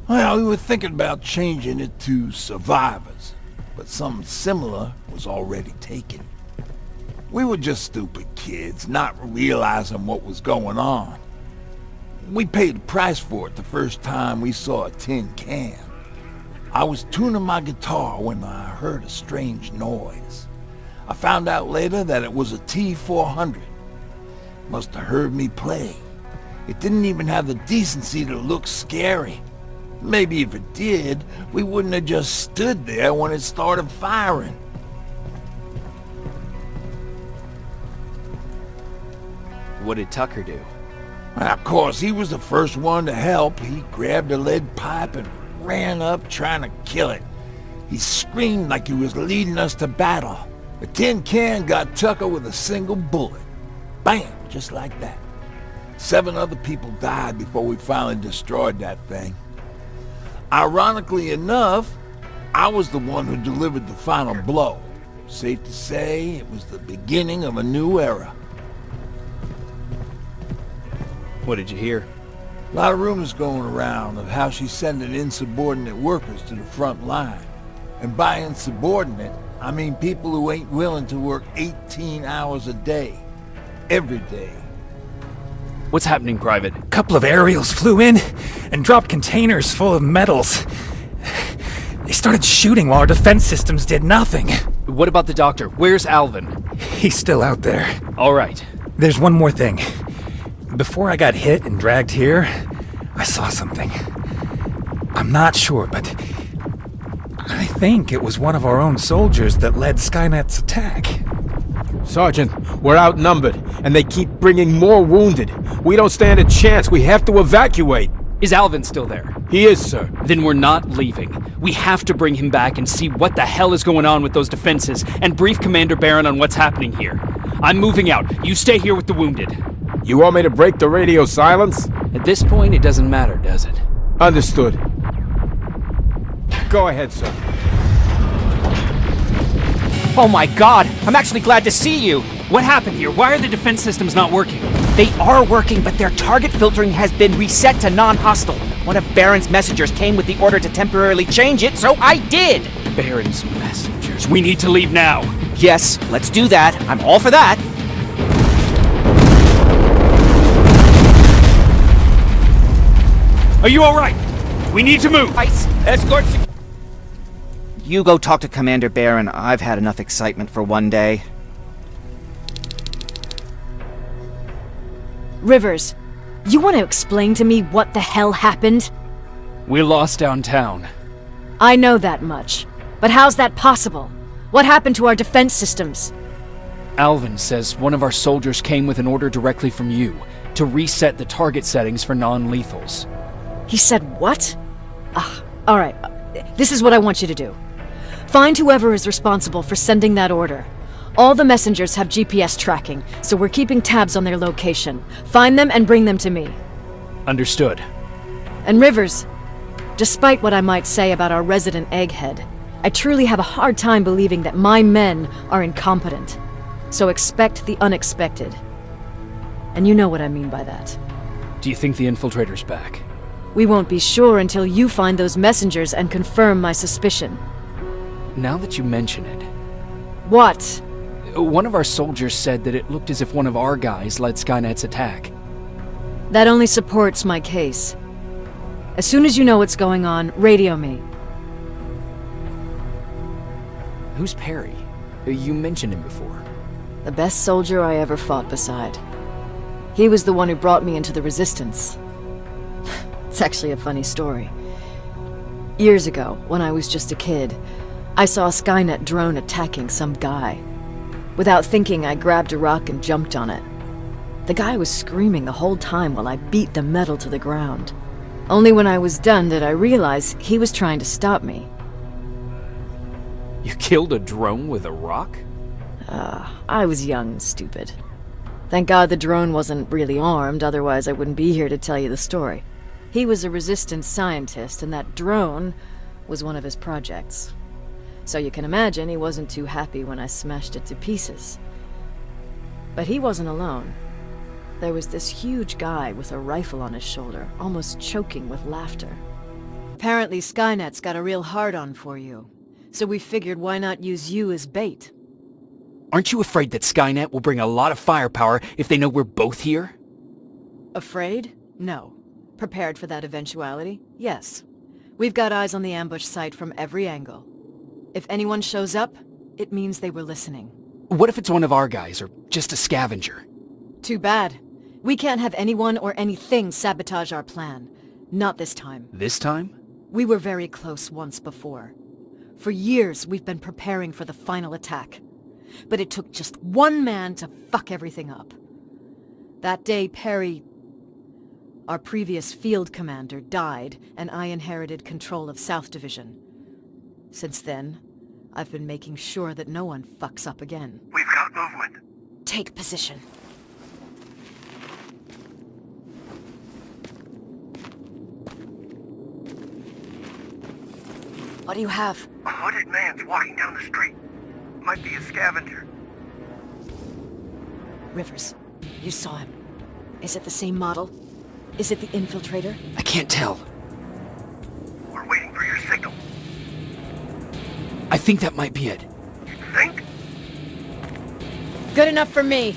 Speaker 6: Well, we were thinking about changing it to Survivors, but something similar was already taken. We were just stupid kids, not realizing what was going on. We paid the price for it the first time we saw a tin can. I was tuning my guitar when I heard a strange noise. I found out later that it was a T-400. Must have heard me play. It didn't even have the decency to look scary. Maybe if it did, we wouldn't have just stood there when it started firing.
Speaker 1: What did Tucker do?
Speaker 6: Of course, he was the first one to help. He grabbed a lead pipe and ran up trying to kill it. He screamed like he was leading us to battle. The tin can got Tucker with a single bullet. Bam! Just like that. 7 other people died before we finally destroyed that thing. Ironically enough, I was the one who delivered the final blow. Safe to say, it was the beginning of a new era.
Speaker 1: What did you hear?
Speaker 6: A lot of rumors going around of how she's sending insubordinate workers to the front line. And by insubordinate, I mean people who ain't willing to work 18 hours a day. Every day.
Speaker 1: What's happening, Private?
Speaker 2: A couple of aerials flew in and dropped containers full of metals. They started shooting while our defense systems did nothing.
Speaker 1: What about the doctor? Where's Alvin?
Speaker 2: He's still out there.
Speaker 1: All right.
Speaker 2: There's one more thing. Before I got hit and dragged here, I saw something. I'm not sure, but I think it was one of our own soldiers that led Skynet's attack.
Speaker 9: Sergeant, we're outnumbered, and they keep bringing more wounded. We don't stand a chance. We have to evacuate.
Speaker 1: Is Alvin still there?
Speaker 9: He is, sir.
Speaker 1: Then we're not leaving. We have to bring him back and see what the hell is going on with those defenses, and brief Commander Barron on what's happening here. I'm moving out. You stay here with the wounded.
Speaker 9: You want me to break the radio silence?
Speaker 1: At this point, it doesn't matter, does it?
Speaker 9: Understood. Go ahead, sir.
Speaker 12: Oh my god, I'm actually glad to see you!
Speaker 1: What happened here? Why are the defense systems not working?
Speaker 12: They are working, but their target filtering has been reset to non-hostile. One of Baron's messengers came with the order to temporarily change it, so I did!
Speaker 1: Baron's messengers. We need to leave now.
Speaker 12: Yes, let's do that. I'm all for that.
Speaker 1: Are you alright? We need to move!
Speaker 12: Ice, escort... You go talk to Commander Baron. I've had enough excitement for one day.
Speaker 4: Rivers, you want to explain to me what the hell happened?
Speaker 1: We lost downtown.
Speaker 4: I know that much. But how's that possible? What happened to our defense systems?
Speaker 1: Alvin says one of our soldiers came with an order directly from you to reset the target settings for non-lethals.
Speaker 4: He said what? Alright. This is what I want you to do. Find whoever is responsible for sending that order. All the messengers have GPS tracking, so we're keeping tabs on their location. Find them and bring them to me.
Speaker 1: Understood.
Speaker 4: And Rivers, despite what I might say about our resident egghead, I truly have a hard time believing that my men are incompetent. So expect the unexpected. And you know what I mean by that.
Speaker 1: Do you think the infiltrator's back?
Speaker 4: We won't be sure until you find those messengers and confirm my suspicion.
Speaker 1: Now that you mention it...
Speaker 4: What?
Speaker 1: One of our soldiers said that it looked as if one of our guys led Skynet's attack.
Speaker 4: That only supports my case. As soon as you know what's going on, radio me.
Speaker 1: Who's Perry? You mentioned him before.
Speaker 4: The best soldier I ever fought beside. He was the one who brought me into the Resistance. It's actually a funny story. Years ago, when I was just a kid, I saw a Skynet drone attacking some guy. Without thinking, I grabbed a rock and jumped on it. The guy was screaming the whole time while I beat the metal to the ground.
Speaker 13: Only when I was done did I realize he was trying to stop me.
Speaker 1: You killed a drone with a rock?
Speaker 13: I was young and stupid. Thank God the drone wasn't really armed, otherwise I wouldn't be here to tell you the story. He was a Resistance scientist, and that drone was one of his projects. So you can imagine he wasn't too happy when I smashed it to pieces. But he wasn't alone. There was this huge guy with a rifle on his shoulder, almost choking with laughter.
Speaker 4: Apparently Skynet's got a real hard-on for you. So we figured why not use you as bait?
Speaker 1: Aren't you afraid that Skynet will bring a lot of firepower if they know we're both here?
Speaker 4: Afraid? No. Prepared for that eventuality? Yes. We've got eyes on the ambush site from every angle. If anyone shows up, it means they were listening.
Speaker 1: What if it's one of our guys, or just a scavenger?
Speaker 4: Too bad. We can't have anyone or anything sabotage our plan. Not this time.
Speaker 1: This time?
Speaker 4: We were very close once before. For years, we've been preparing for the final attack. But it took just one man to fuck everything up. That day, Perry, our previous field commander, died, and I inherited control of South Division. Since then, I've been making sure that no one fucks up again.
Speaker 3: We've got movement.
Speaker 4: Take position. What do you have?
Speaker 3: A hooded man's walking down the street. Might be a scavenger.
Speaker 4: Rivers, you saw him. Is it the same model? Is it the infiltrator?
Speaker 1: I can't tell.
Speaker 3: We're waiting for your signal.
Speaker 1: I think that might be it.
Speaker 3: You think?
Speaker 4: Good enough for me.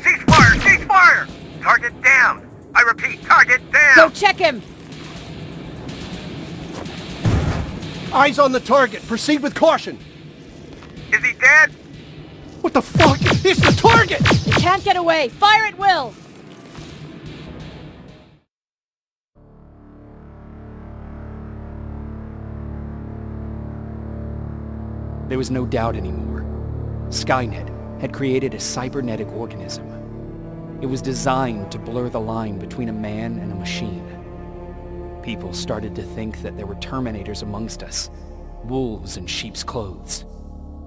Speaker 3: Cease fire! Cease fire! Target down! I repeat, target down!
Speaker 4: Go check him!
Speaker 9: Eyes on the target. Proceed with caution.
Speaker 3: Is he dead?
Speaker 9: What the fuck? It's the target!
Speaker 4: You can't get away! Fire at will!
Speaker 1: There was no doubt anymore. Skynet had created a cybernetic organism. It was designed to blur the line between a man and a machine. People started to think that there were Terminators amongst us, wolves in sheep's clothes.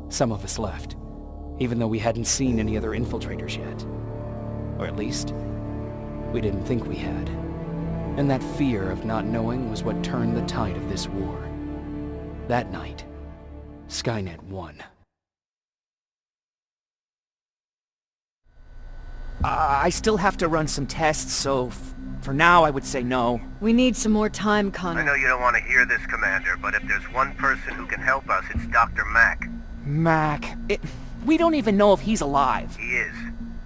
Speaker 1: Some of us left, even though we hadn't seen any other infiltrators yet. Or at least, we didn't think we had. And that fear of not knowing was what turned the tide of this war. That night, Skynet won.
Speaker 12: I still have to run some tests, so for now I would say no.
Speaker 4: We need some more time, Connor.
Speaker 3: I know you don't want to hear this, Commander, but if there's one person who can help us, it's Dr. Mack.
Speaker 12: Mac. We don't even know if he's alive.
Speaker 3: He is.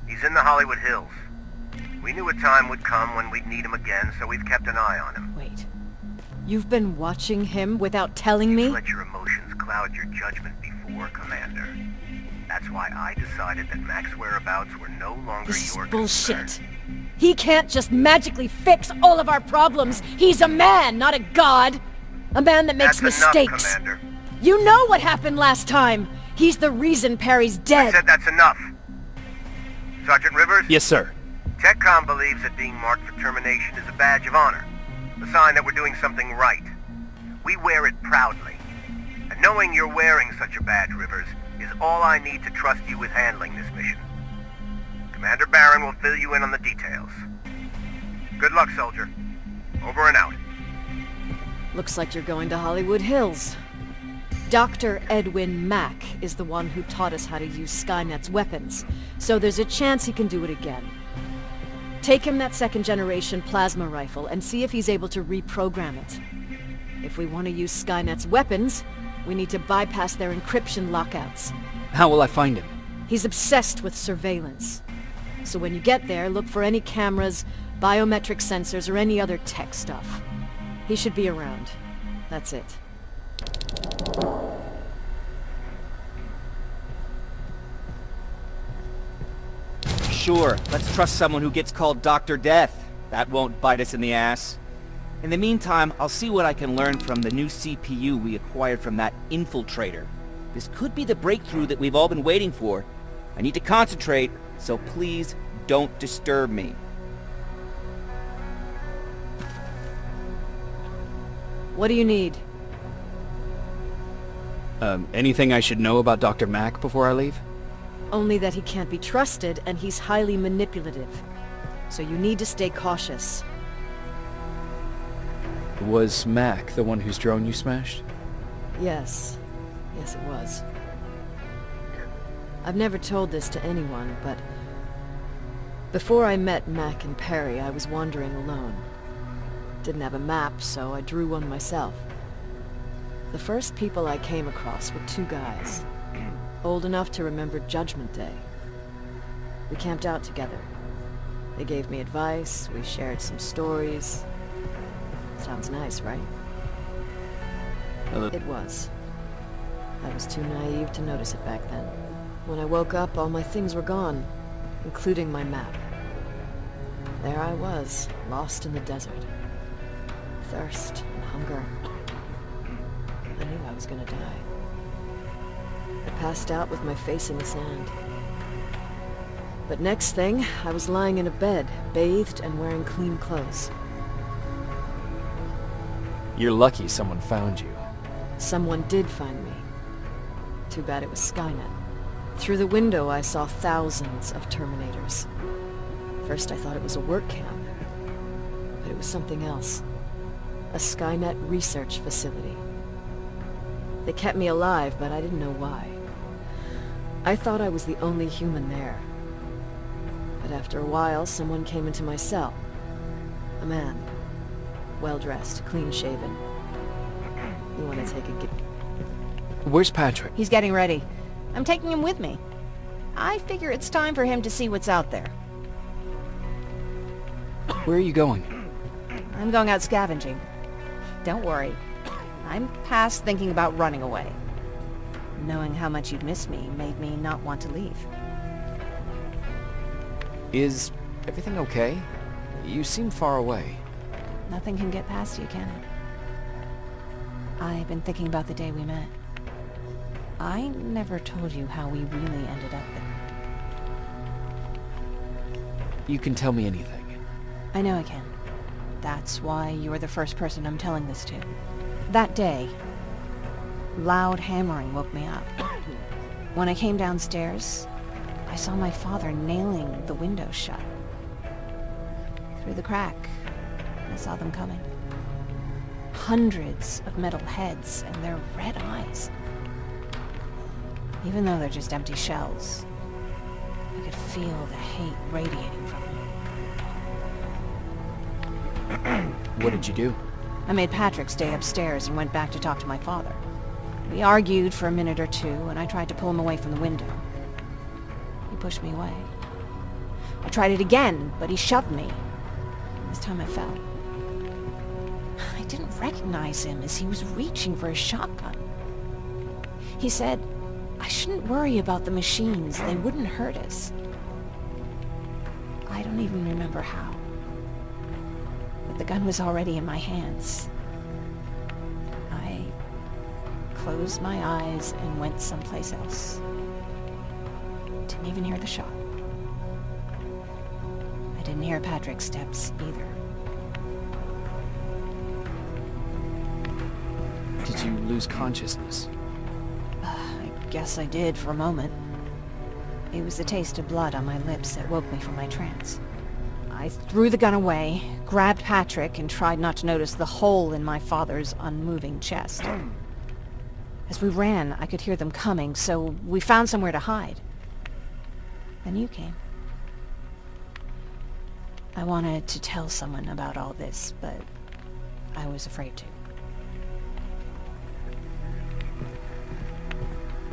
Speaker 3: He's in the Hollywood Hills. We knew a time would come when we'd need him again, so we've kept an eye on him.
Speaker 4: Wait. You've been watching him without telling me?
Speaker 3: You've let your emotions cloud your judgment before, Commander. That's why I decided that Mack's whereabouts were no longer
Speaker 4: This
Speaker 3: your
Speaker 4: is bullshit.
Speaker 3: concern.
Speaker 4: He can't just magically fix all of our problems. He's a man, not a god. A man that makes
Speaker 3: That's
Speaker 4: mistakes.
Speaker 3: Enough, Commander.
Speaker 4: You know what happened last time. He's the reason Perry's dead.
Speaker 3: I said that's enough. Sergeant Rivers?
Speaker 1: Yes, sir.
Speaker 3: TechCom believes that being marked for termination is a badge of honor. A sign that we're doing something right. We wear it proudly. And knowing you're wearing such a badge, Rivers, is all I need to trust you with handling this mission. Commander Barron will fill you in on the details. Good luck, soldier. Over and out.
Speaker 4: Looks like you're going to Hollywood Hills. Dr. Edwin Mack is the one who taught us how to use Skynet's weapons, so there's a chance he can do it again. Take him that second-generation plasma rifle and see if he's able to reprogram it. If we want to use Skynet's weapons, we need to bypass their encryption lockouts.
Speaker 1: How will I find him?
Speaker 4: He's obsessed with surveillance. So when you get there, look for any cameras, biometric sensors, or any other tech stuff. He should be around. That's it.
Speaker 12: Sure, let's trust someone who gets called Dr. Death. That won't bite us in the ass. In the meantime, I'll see what I can learn from the new CPU we acquired from that infiltrator. This could be the breakthrough that we've all been waiting for. I need to concentrate, so please don't disturb me.
Speaker 7: What do you need?
Speaker 1: Anything I should know about Dr. Mack before I leave?
Speaker 7: Only that he can't be trusted, and he's highly manipulative. So you need to stay cautious.
Speaker 1: Was Mack the one whose drone you smashed?
Speaker 7: Yes. Yes, it was. I've never told this to anyone, but before I met Mac and Perry, I was wandering alone. Didn't have a map, so I drew one myself. The first people I came across were two guys, old enough to remember Judgment Day. We camped out together. They gave me advice, we shared some stories. Sounds nice, right? It was. I was too naive to notice it back then. When I woke up, all my things were gone, including my map. There I was, lost in the desert. Thirst and hunger. I knew I was gonna die. I passed out with my face in the sand. But next thing, I was lying in a bed, bathed and wearing clean clothes.
Speaker 1: You're lucky someone found you.
Speaker 7: Someone did find me. Too bad it was Skynet. Through the window, I saw thousands of Terminators. First, I thought it was a work camp. But it was something else. A Skynet research facility. They kept me alive, but I didn't know why. I thought I was the only human there. But after a while, someone came into my cell. A man. Well-dressed, clean-shaven. You want to take a
Speaker 1: Where's Patrick?
Speaker 4: He's getting ready. I'm taking him with me. I figure it's time for him to see what's out there.
Speaker 1: Where are you going?
Speaker 4: I'm going out scavenging. Don't worry. I'm past thinking about running away. Knowing how much you'd miss me made me not want to leave.
Speaker 1: Is everything okay? You seem far away.
Speaker 4: Nothing can get past you, can it? I've been thinking about the day we met. I never told you how we really ended up there.
Speaker 1: You can tell me anything.
Speaker 4: I know I can. That's why you're the first person I'm telling this to. That day, loud hammering woke me up. When I came downstairs, I saw my father nailing the window shut. Through the crack, I saw them coming. Hundreds of metal heads and their red eyes. Even though they're just empty shells, I could feel the hate radiating from them.
Speaker 1: What did you do?
Speaker 4: I made Patrick stay upstairs and went back to talk to my father. We argued for a minute or two, and I tried to pull him away from the window. He pushed me away. I tried it again, but he shoved me. This time I fell. I didn't recognize him as he was reaching for his shotgun. He said, I shouldn't worry about the machines. They wouldn't hurt us. I don't even remember how. But the gun was already in my hands. I closed my eyes and went someplace else. Didn't even hear the shot. I didn't hear Patrick's steps either.
Speaker 1: Did you lose consciousness?
Speaker 4: I guess I did for a moment. It was the taste of blood on my lips that woke me from my trance. I threw the gun away, grabbed Patrick, and tried not to notice the hole in my father's unmoving chest. As we ran, I could hear them coming, so we found somewhere to hide. Then you came. I wanted to tell someone about all this, but I was afraid to.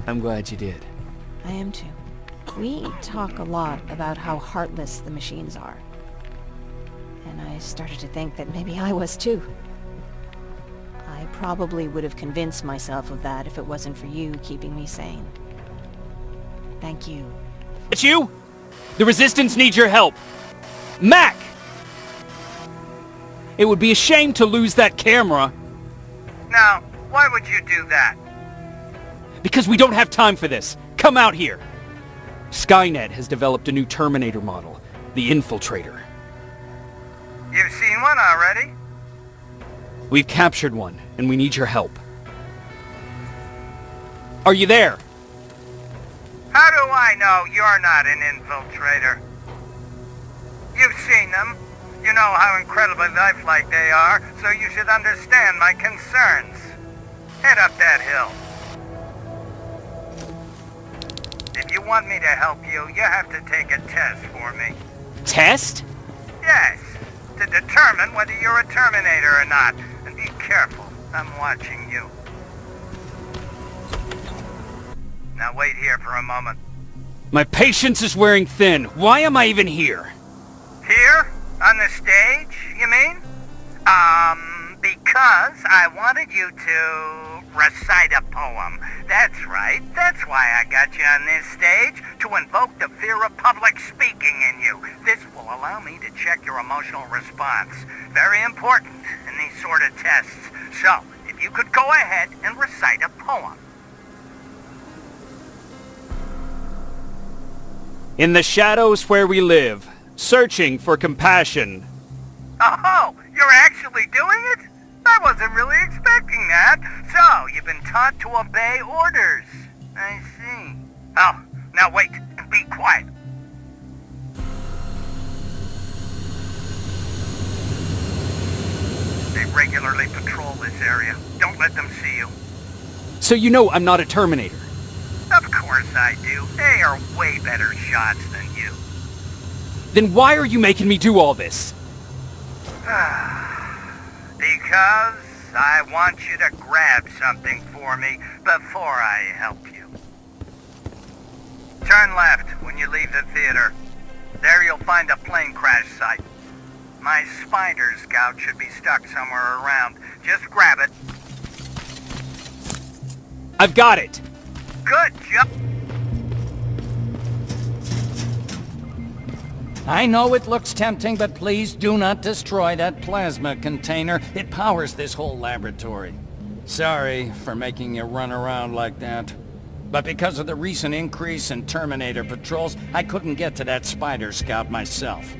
Speaker 1: I'm glad you did.
Speaker 4: I am too. We talk a lot about how heartless the machines are. And I started to think that maybe I was too. I probably would have convinced myself of that if it wasn't for you keeping me sane. Thank you.
Speaker 14: It's you? The Resistance needs your help. Mac! It would be a shame to lose that camera.
Speaker 3: Now, why would you do that?
Speaker 14: Because we don't have time for this. Come out here. Skynet has developed a new Terminator model, the Infiltrator.
Speaker 3: You've seen one already?
Speaker 14: We've captured one, and we need your help. Are you there?
Speaker 3: How do I know you're not an infiltrator? You've seen them. You know how incredibly lifelike they are, so you should understand my concerns. Head up that hill. If you want me to help you, you have to take a test for me.
Speaker 14: Test?
Speaker 3: Yes, to determine whether you're a Terminator or not. And be careful, I'm watching you. Now wait here for a moment.
Speaker 14: My patience is wearing thin. Why am I even here?
Speaker 3: Here? On the stage, you mean? Because I wanted you to recite a poem. That's right. That's why I got you on this stage, to invoke the fear of public speaking in you. This will allow me to check your emotional response. Very important in these sort of tests. So, if you could go ahead and recite a poem.
Speaker 14: In the shadows where we live, searching for compassion.
Speaker 3: Oh, you're actually doing it? I wasn't really expecting that. So, you've been taught to obey orders. I see. Oh, now wait and be quiet. They regularly patrol this area. Don't let them see you.
Speaker 14: So you know I'm not a Terminator.
Speaker 3: Of course I do. They are way better shots than you.
Speaker 14: Then why are you making me do all this?
Speaker 3: Because I want you to grab something for me before I help you. Turn left when you leave the theater. There you'll find a plane crash site. My spider scout should be stuck somewhere around. Just grab it.
Speaker 14: I've got it.
Speaker 3: Good job.
Speaker 9: I know it looks tempting, but please do not destroy that plasma container. It powers this whole laboratory. Sorry for making you run around like that. But because of the recent increase in Terminator patrols, I couldn't get to that spider scout myself.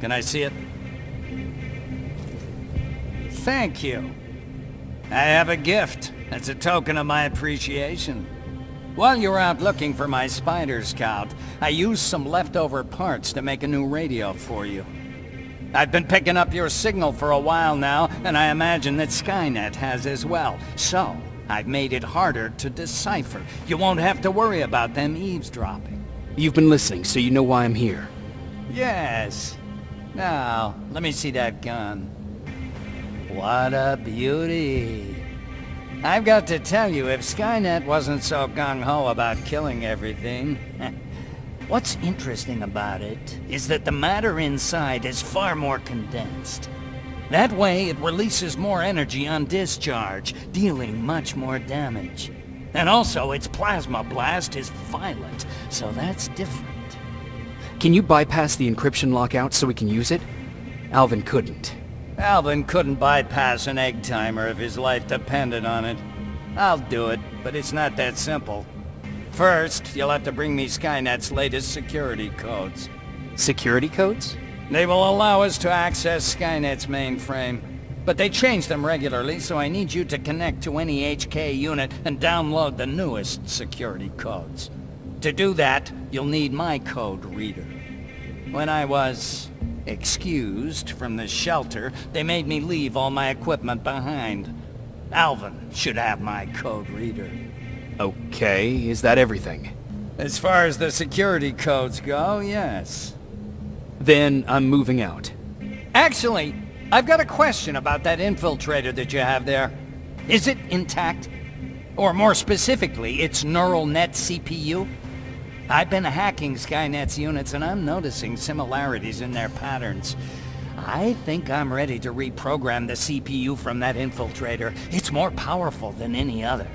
Speaker 9: Can I see it? Thank you. I have a gift. As a token of my appreciation. While you're out looking for my spider scout, I used some leftover parts to make a new radio for you. I've been picking up your signal for a while now, and I imagine that Skynet has as well. So, I've made it harder to decipher. You won't have to worry about them eavesdropping.
Speaker 14: You've been listening, so you know why I'm here.
Speaker 9: Yes. Now, let me see that gun. What a beauty. I've got to tell you, if Skynet wasn't so gung-ho about killing everything... What's interesting about it is that the matter inside is far more condensed. That way, it releases more energy on discharge, dealing much more damage. And also, its plasma blast is violent, so that's different.
Speaker 14: Can you bypass the encryption lockout so we can use it? Alvin couldn't.
Speaker 9: Alvin couldn't bypass an egg timer if his life depended on it. I'll do it, but it's not that simple. First, you'll have to bring me Skynet's latest security codes.
Speaker 14: Security codes?
Speaker 9: They will allow us to access Skynet's mainframe. But they change them regularly, so I need you to connect to any HK unit and download the newest security codes. To do that, you'll need my code reader. When I was excused from the shelter, they made me leave all my equipment behind. Alvin should have my code reader.
Speaker 14: Okay, is that everything?
Speaker 9: As far as the security codes go, yes.
Speaker 14: Then I'm moving out.
Speaker 9: Actually, I've got a question about that infiltrator that you have there. Is it intact? Or more specifically, its neural net CPU? I've been hacking Skynet's units and I'm noticing similarities in their patterns. I think I'm ready to reprogram the CPU from that infiltrator. It's more powerful than any other.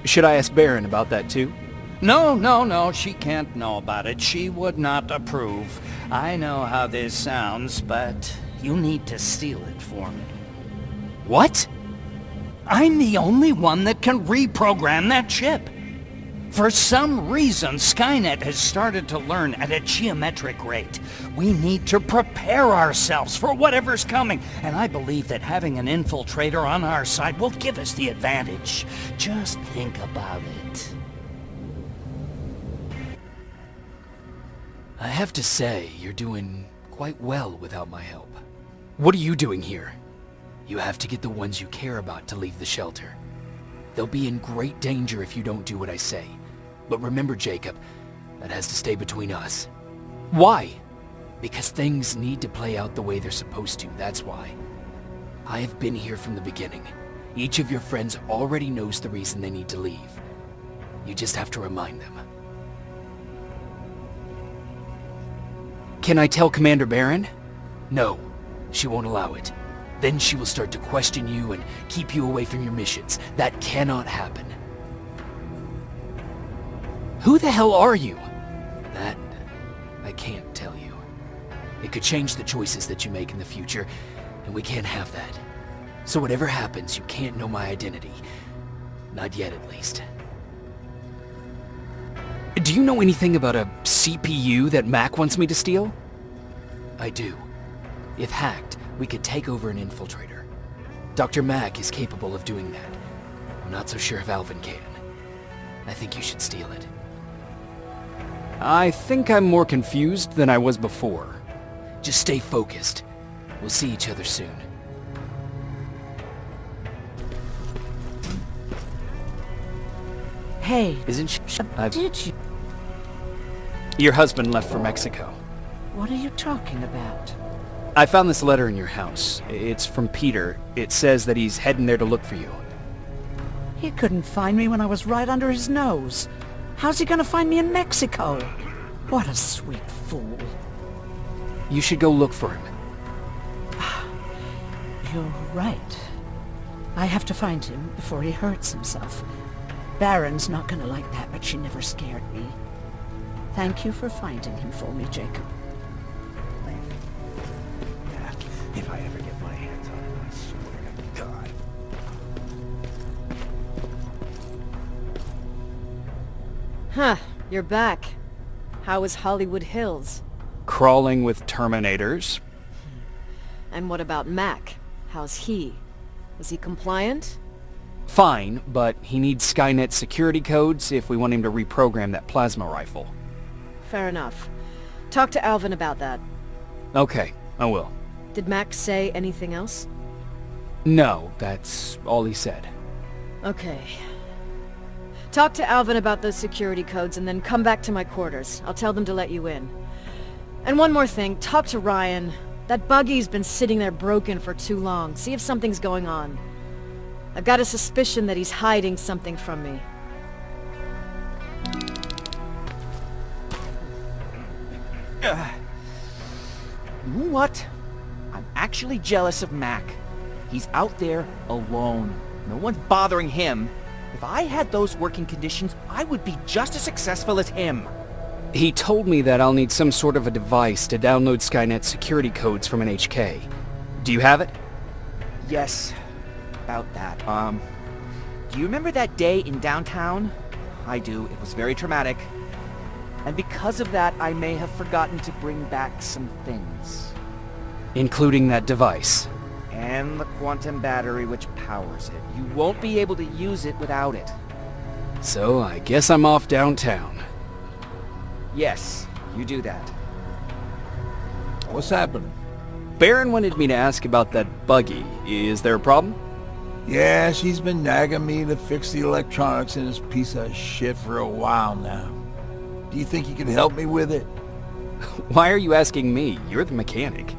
Speaker 14: Should I ask Baron about that too?
Speaker 9: No, she can't know about it. She would not approve. I know how this sounds, but you need to steal it for me.
Speaker 14: What?
Speaker 9: I'm the only one that can reprogram that chip.
Speaker 15: For some reason, Skynet has started to learn at a geometric rate. We need to prepare ourselves for whatever's coming, and I believe that having an infiltrator on our side will give us the advantage. Just think about it.
Speaker 1: I have to say, you're doing quite well without my help. What are you doing here? You have to get the ones you care about to leave the shelter. They'll be in great danger if you don't do what I say. But remember, Jacob, that has to stay between us.
Speaker 14: Why?
Speaker 1: Because things need to play out the way they're supposed to, that's why. I have been here from the beginning. Each of your friends already knows the reason they need to leave. You just have to remind them.
Speaker 14: Can I tell Commander Barron?
Speaker 1: No, she won't allow it. Then she will start to question you and keep you away from your missions. That cannot happen.
Speaker 14: Who the hell are you?
Speaker 1: That, I can't tell you. It could change the choices that you make in the future, and we can't have that. So whatever happens, you can't know my identity. Not yet, at least.
Speaker 14: Do you know anything about a CPU that Mac wants me to steal?
Speaker 1: I do. If hacked, we could take over an infiltrator. Dr. Mack is capable of doing that. I'm not so sure if Alvin can. I think you should steal it.
Speaker 14: I think I'm more confused than I was before.
Speaker 1: Just stay focused. We'll see each other soon.
Speaker 7: Hey,
Speaker 14: Isn't she?
Speaker 7: did you?
Speaker 14: Your husband left for Mexico.
Speaker 7: What are you talking about?
Speaker 14: I found this letter in your house. It's from Peter. It says that he's heading there to look for you.
Speaker 7: He couldn't find me when I was right under his nose. How's he gonna find me in Mexico? What a sweet fool.
Speaker 14: You should go look for him.
Speaker 7: You're right. I have to find him before he hurts himself. Baron's not gonna like that, but she never scared me. Thank you for finding him for me, Jacob.
Speaker 8: If I ever get my hands on him, I swear to God.
Speaker 13: Huh, you're back. How is Hollywood Hills?
Speaker 14: Crawling with Terminators.
Speaker 13: And what about Mac? How's he? Is he compliant?
Speaker 14: Fine, but he needs Skynet security codes if we want him to reprogram that plasma rifle.
Speaker 13: Fair enough. Talk to Alvin about that.
Speaker 14: Okay, I will.
Speaker 13: Did Mac say anything else?
Speaker 14: No, that's all he said.
Speaker 13: Okay. Talk to Alvin about those security codes and then come back to my quarters. I'll tell them to let you in. And one more thing, talk to Ryan. That buggy's been sitting there broken for too long. See if something's going on. I've got a suspicion that he's hiding something from me.
Speaker 12: You know what? I'm actually jealous of Mac. He's out there alone. No one's bothering him. If I had those working conditions, I would be just as successful as him.
Speaker 14: He told me that I'll need some sort of a device to download Skynet security codes from an HK. Do you have it?
Speaker 12: Yes, about that. Do you remember that day in downtown? I do. It was very traumatic. And because of that, I may have forgotten to bring back some things.
Speaker 14: Including that device.
Speaker 12: And the quantum battery which powers it. You won't be able to use it without it.
Speaker 14: So I guess I'm off downtown.
Speaker 12: Yes, you do that.
Speaker 6: What's happening?
Speaker 14: Baron wanted me to ask about that buggy. Is there a problem?
Speaker 6: Yeah, she's been nagging me to fix the electronics in this piece of shit for a while now. Do you think you can help me with it?
Speaker 14: Why are you asking me? You're the mechanic.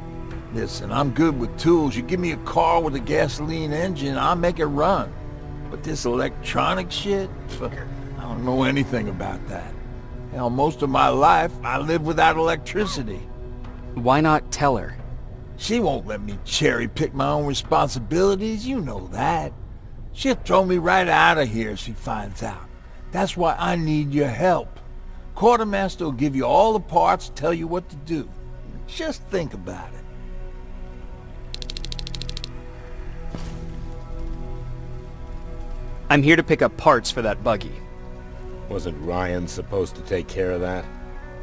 Speaker 6: Listen, I'm good with tools. You give me a car with a gasoline engine, I'll make it run. But this electronic shit? I don't know anything about that. Hell, most of my life, I lived without electricity.
Speaker 14: Why not tell her?
Speaker 6: She won't let me cherry-pick my own responsibilities, you know that. She'll throw me right out of here if she finds out. That's why I need your help. Quartermaster will give you all the parts, tell you what to do. Just think about it.
Speaker 14: I'm here to pick up parts for that buggy.
Speaker 8: Wasn't Ryan supposed to take care of that?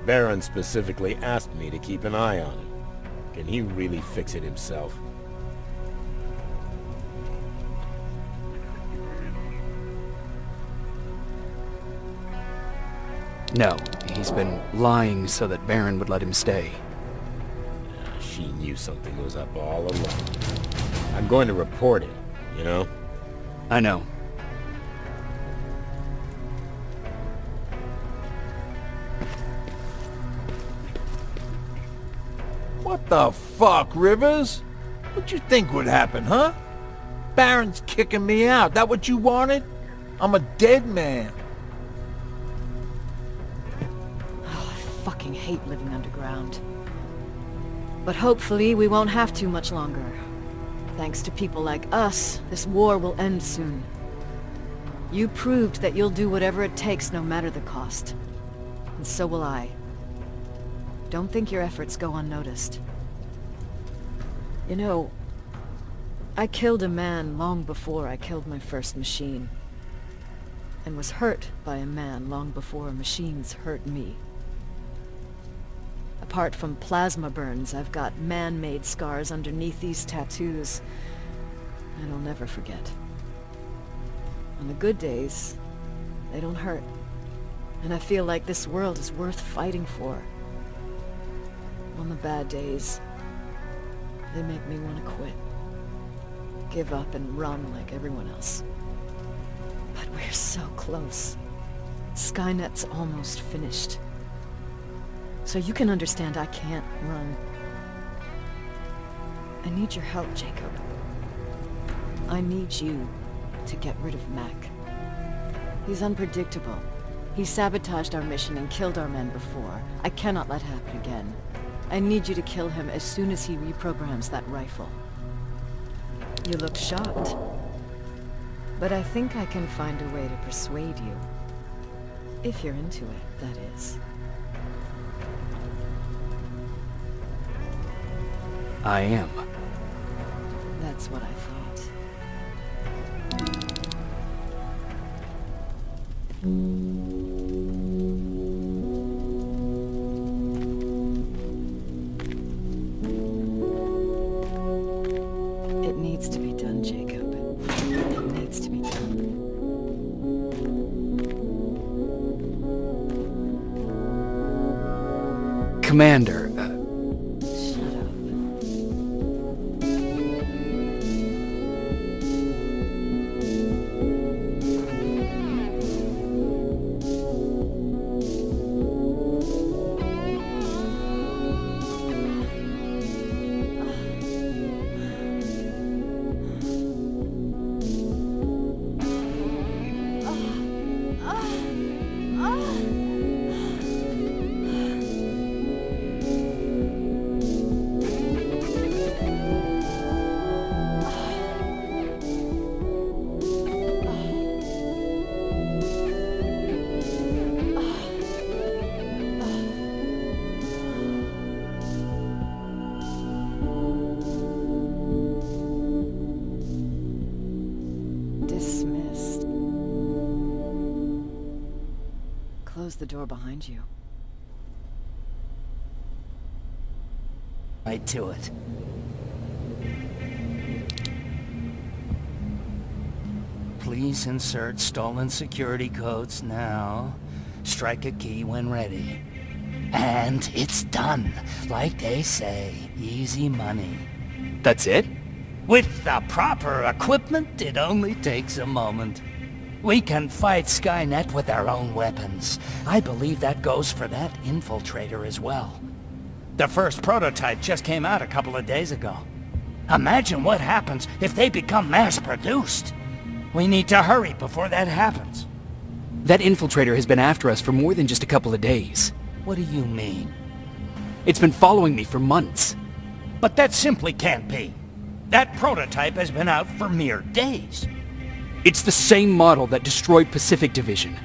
Speaker 8: Baron specifically asked me to keep an eye on him. Can he really fix it himself?
Speaker 14: No, he's been lying so that Baron would let him stay.
Speaker 8: She knew something was up all along. I'm going to report it, you know?
Speaker 14: I know.
Speaker 6: What the fuck, Rivers? What'd you think would happen, huh? Baron's kicking me out. That what you wanted? I'm a dead man.
Speaker 13: Oh, I fucking hate living underground. But hopefully we won't have to much longer. Thanks to people like us, this war will end soon. You proved that you'll do whatever it takes no matter the cost. And so will I. Don't think your efforts go unnoticed. You know, I killed a man long before I killed my first machine. And was hurt by a man long before machines hurt me. Apart from plasma burns, I've got man-made scars underneath these tattoos. And I'll never forget. On the good days, they don't hurt. And I feel like this world is worth fighting for. On the bad days, they make me want to quit. Give up and run like everyone else. But we're so close. Skynet's almost finished. So you can understand I can't run. I need your help, Jacob. I need you to get rid of Mac. He's unpredictable. He sabotaged our mission and killed our men before. I cannot let it happen again. I need you to kill him as soon as he reprograms that rifle. You look shocked. But I think I can find a way to persuade you. If you're into it, that is.
Speaker 14: I am.
Speaker 13: That's what I thought. It needs to be done, Jacob. It needs to be done.
Speaker 14: Commander,
Speaker 13: Shut up. Dismissed. Close the door behind you.
Speaker 15: Right to it. Please insert stolen security codes now. Strike a key when ready. And it's done. Like they say, easy money.
Speaker 14: that's it?
Speaker 15: With the proper equipment, it only takes a moment. We can fight Skynet with our own weapons. I believe that goes for that infiltrator as well. The first prototype just came out a couple of days ago. Imagine what happens if they become mass-produced. We need to hurry before that happens.
Speaker 14: That infiltrator has been after us for more than just a couple of days.
Speaker 15: What do you mean?
Speaker 14: It's been following me for months.
Speaker 15: But that simply can't be. That prototype has been out for mere days.
Speaker 14: It's the same model that destroyed Pacific Division.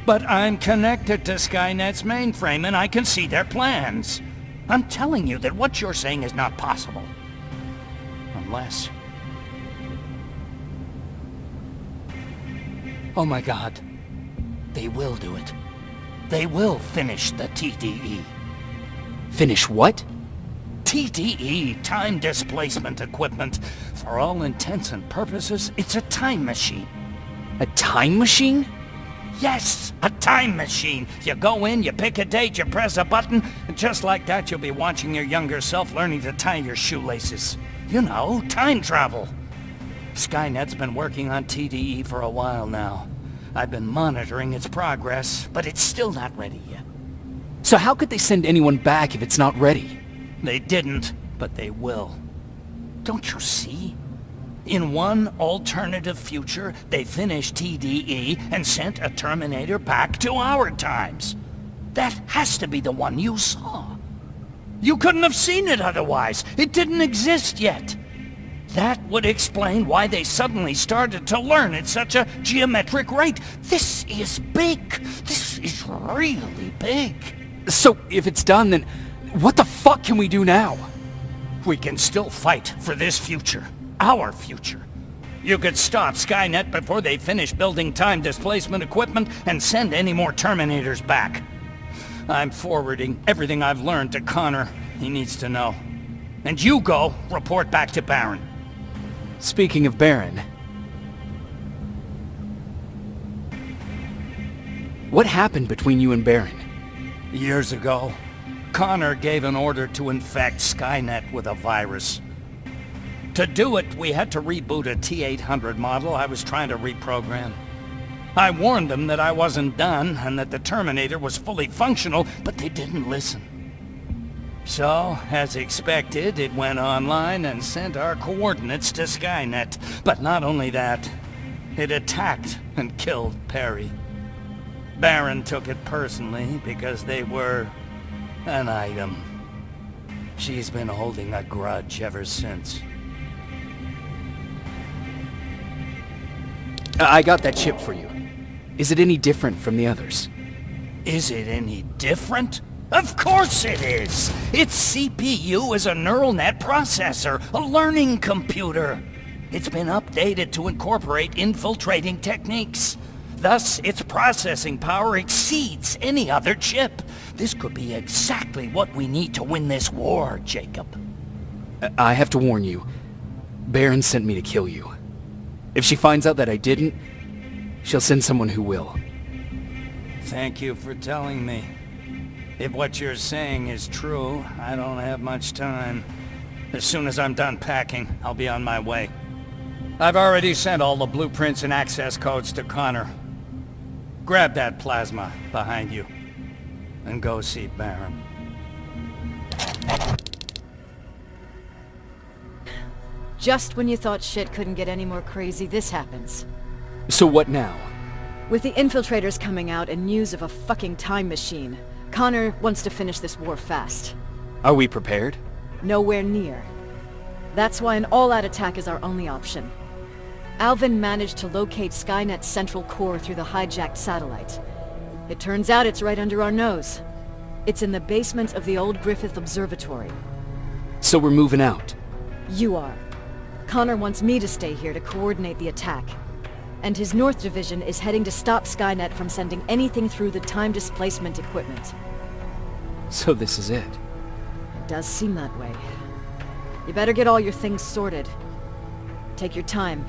Speaker 15: But I'm connected to Skynet's mainframe and I can see their plans. I'm telling you that what you're saying is not possible. Unless... Oh my God. They will do it. They will finish the TDE.
Speaker 14: Finish what?
Speaker 15: TDE, time displacement equipment. For all intents and purposes, it's a time machine.
Speaker 14: A time machine?
Speaker 15: Yes, a time machine. You go in, you pick a date, you press a button, and just like that you'll be watching your younger self learning to tie your shoelaces. You know, time travel. Skynet's been working on TDE for a while now. I've been monitoring its progress, but it's still not ready yet.
Speaker 14: So how could they send anyone back if it's not ready?
Speaker 15: They didn't, but they will. Don't you see? In one alternative future, they finished TDE and sent a Terminator back to our times. That has to be the one you saw. You couldn't have seen it otherwise. It didn't exist yet. That would explain why they suddenly started to learn at such a geometric rate. This is big. This is really big.
Speaker 14: So if it's done, then what the fuck can we do now?
Speaker 15: We can still fight for this future. Our future. You could stop Skynet before they finish building time displacement equipment and send any more Terminators back. I'm forwarding everything I've learned to Connor. He needs to know. And you go report back to Baron.
Speaker 14: Speaking of Baron, what happened between you and Baron?
Speaker 15: Years ago, Connor gave an order to infect Skynet with a virus. To do it, we had to reboot a T-800 model I was trying to reprogram. I warned them that I wasn't done and that the Terminator was fully functional, but they didn't listen. So, as expected, it went online and sent our coordinates to Skynet. But not only that, it attacked and killed Perry. Baron took it personally because they were an item. She's been holding a grudge ever since.
Speaker 14: I got that chip for you. Is it any different from the others?
Speaker 15: Is it any different? Of course it is! Its CPU is a neural net processor, a learning computer. It's been updated to incorporate infiltrating techniques. Thus, its processing power exceeds any other chip. This could be exactly what we need to win this war, Jacob.
Speaker 14: I have to warn you. Baron sent me to kill you. If she finds out that I didn't, she'll send someone who will.
Speaker 15: Thank you for telling me. If what you're saying is true, I don't have much time. As soon as I'm done packing, I'll be on my way. I've already sent all the blueprints and access codes to Connor. Grab that plasma behind you, and go see Baron.
Speaker 13: Just when you thought shit couldn't get any more crazy, this happens.
Speaker 14: So what now?
Speaker 13: With the infiltrators coming out and news of a fucking time machine, Connor wants to finish this war fast.
Speaker 14: Are we prepared?
Speaker 13: Nowhere near. That's why an all-out attack is our only option. Alvin managed to locate Skynet's central core through the hijacked satellite. It turns out it's right under our nose. It's in the basement of the old Griffith Observatory.
Speaker 14: So we're moving out?
Speaker 13: You are. Connor wants me to stay here to coordinate the attack. And his North Division is heading to stop Skynet from sending anything through the time displacement equipment.
Speaker 14: So this is it?
Speaker 13: It does seem that way. You better get all your things sorted. Take your time.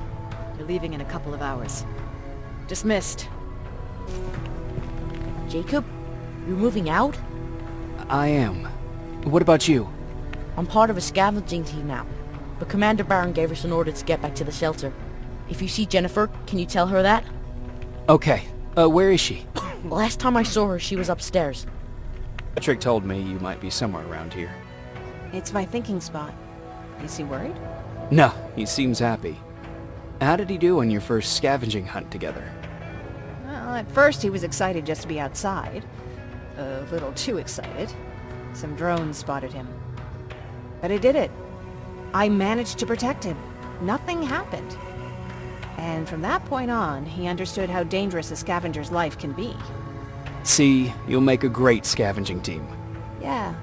Speaker 13: You're leaving in a couple of hours. Dismissed.
Speaker 5: Jacob, you're moving out?
Speaker 14: I am. What about you?
Speaker 5: I'm part of a scavenging team now, but Commander Baron gave us an order to get back to the shelter. If you see Jennifer, can you tell her that?
Speaker 14: Okay. Where is she?
Speaker 5: Last time I saw her, she was upstairs.
Speaker 14: Patrick told me you might be somewhere around here.
Speaker 4: It's my thinking spot. Is he worried?
Speaker 14: No, he seems happy. How did he do on your first scavenging hunt together?
Speaker 4: Well, at first he was excited just to be outside. A little too excited. Some drones spotted him. But I did it. I managed to protect him. Nothing happened. And from that point on, he understood how dangerous a scavenger's life can be.
Speaker 14: See, you'll make a great scavenging team.
Speaker 4: Yeah,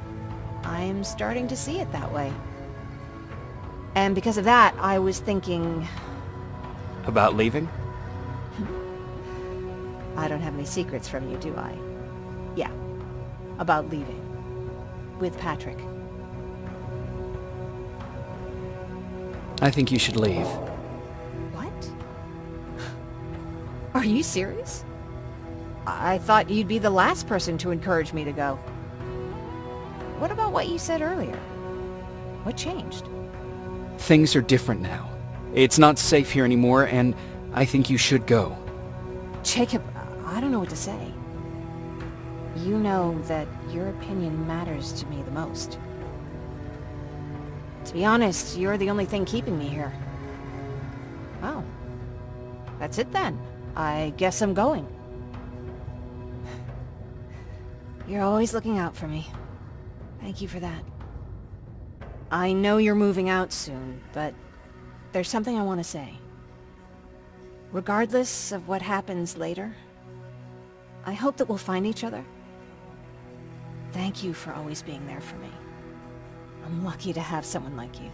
Speaker 4: I'm starting to see it that way. And because of that, I was thinking...
Speaker 14: About leaving?
Speaker 4: I don't have any secrets from you, do I? Yeah. About leaving. With Patrick.
Speaker 14: I think you should leave.
Speaker 4: What? Are you serious? I thought you'd be the last person to encourage me to go. What about what you said earlier? What changed?
Speaker 14: Things are different now. It's not safe here anymore, and I think you should go.
Speaker 4: Jacob, I don't know what to say. You know that your opinion matters to me the most. To be honest, you're the only thing keeping me here. Oh. That's it then. I guess I'm going. You're always looking out for me. Thank you for that. I know you're moving out soon, but there's something I want to say. Regardless of what happens later, I hope that we'll find each other. Thank you for always being there for me. I'm lucky to have someone like you.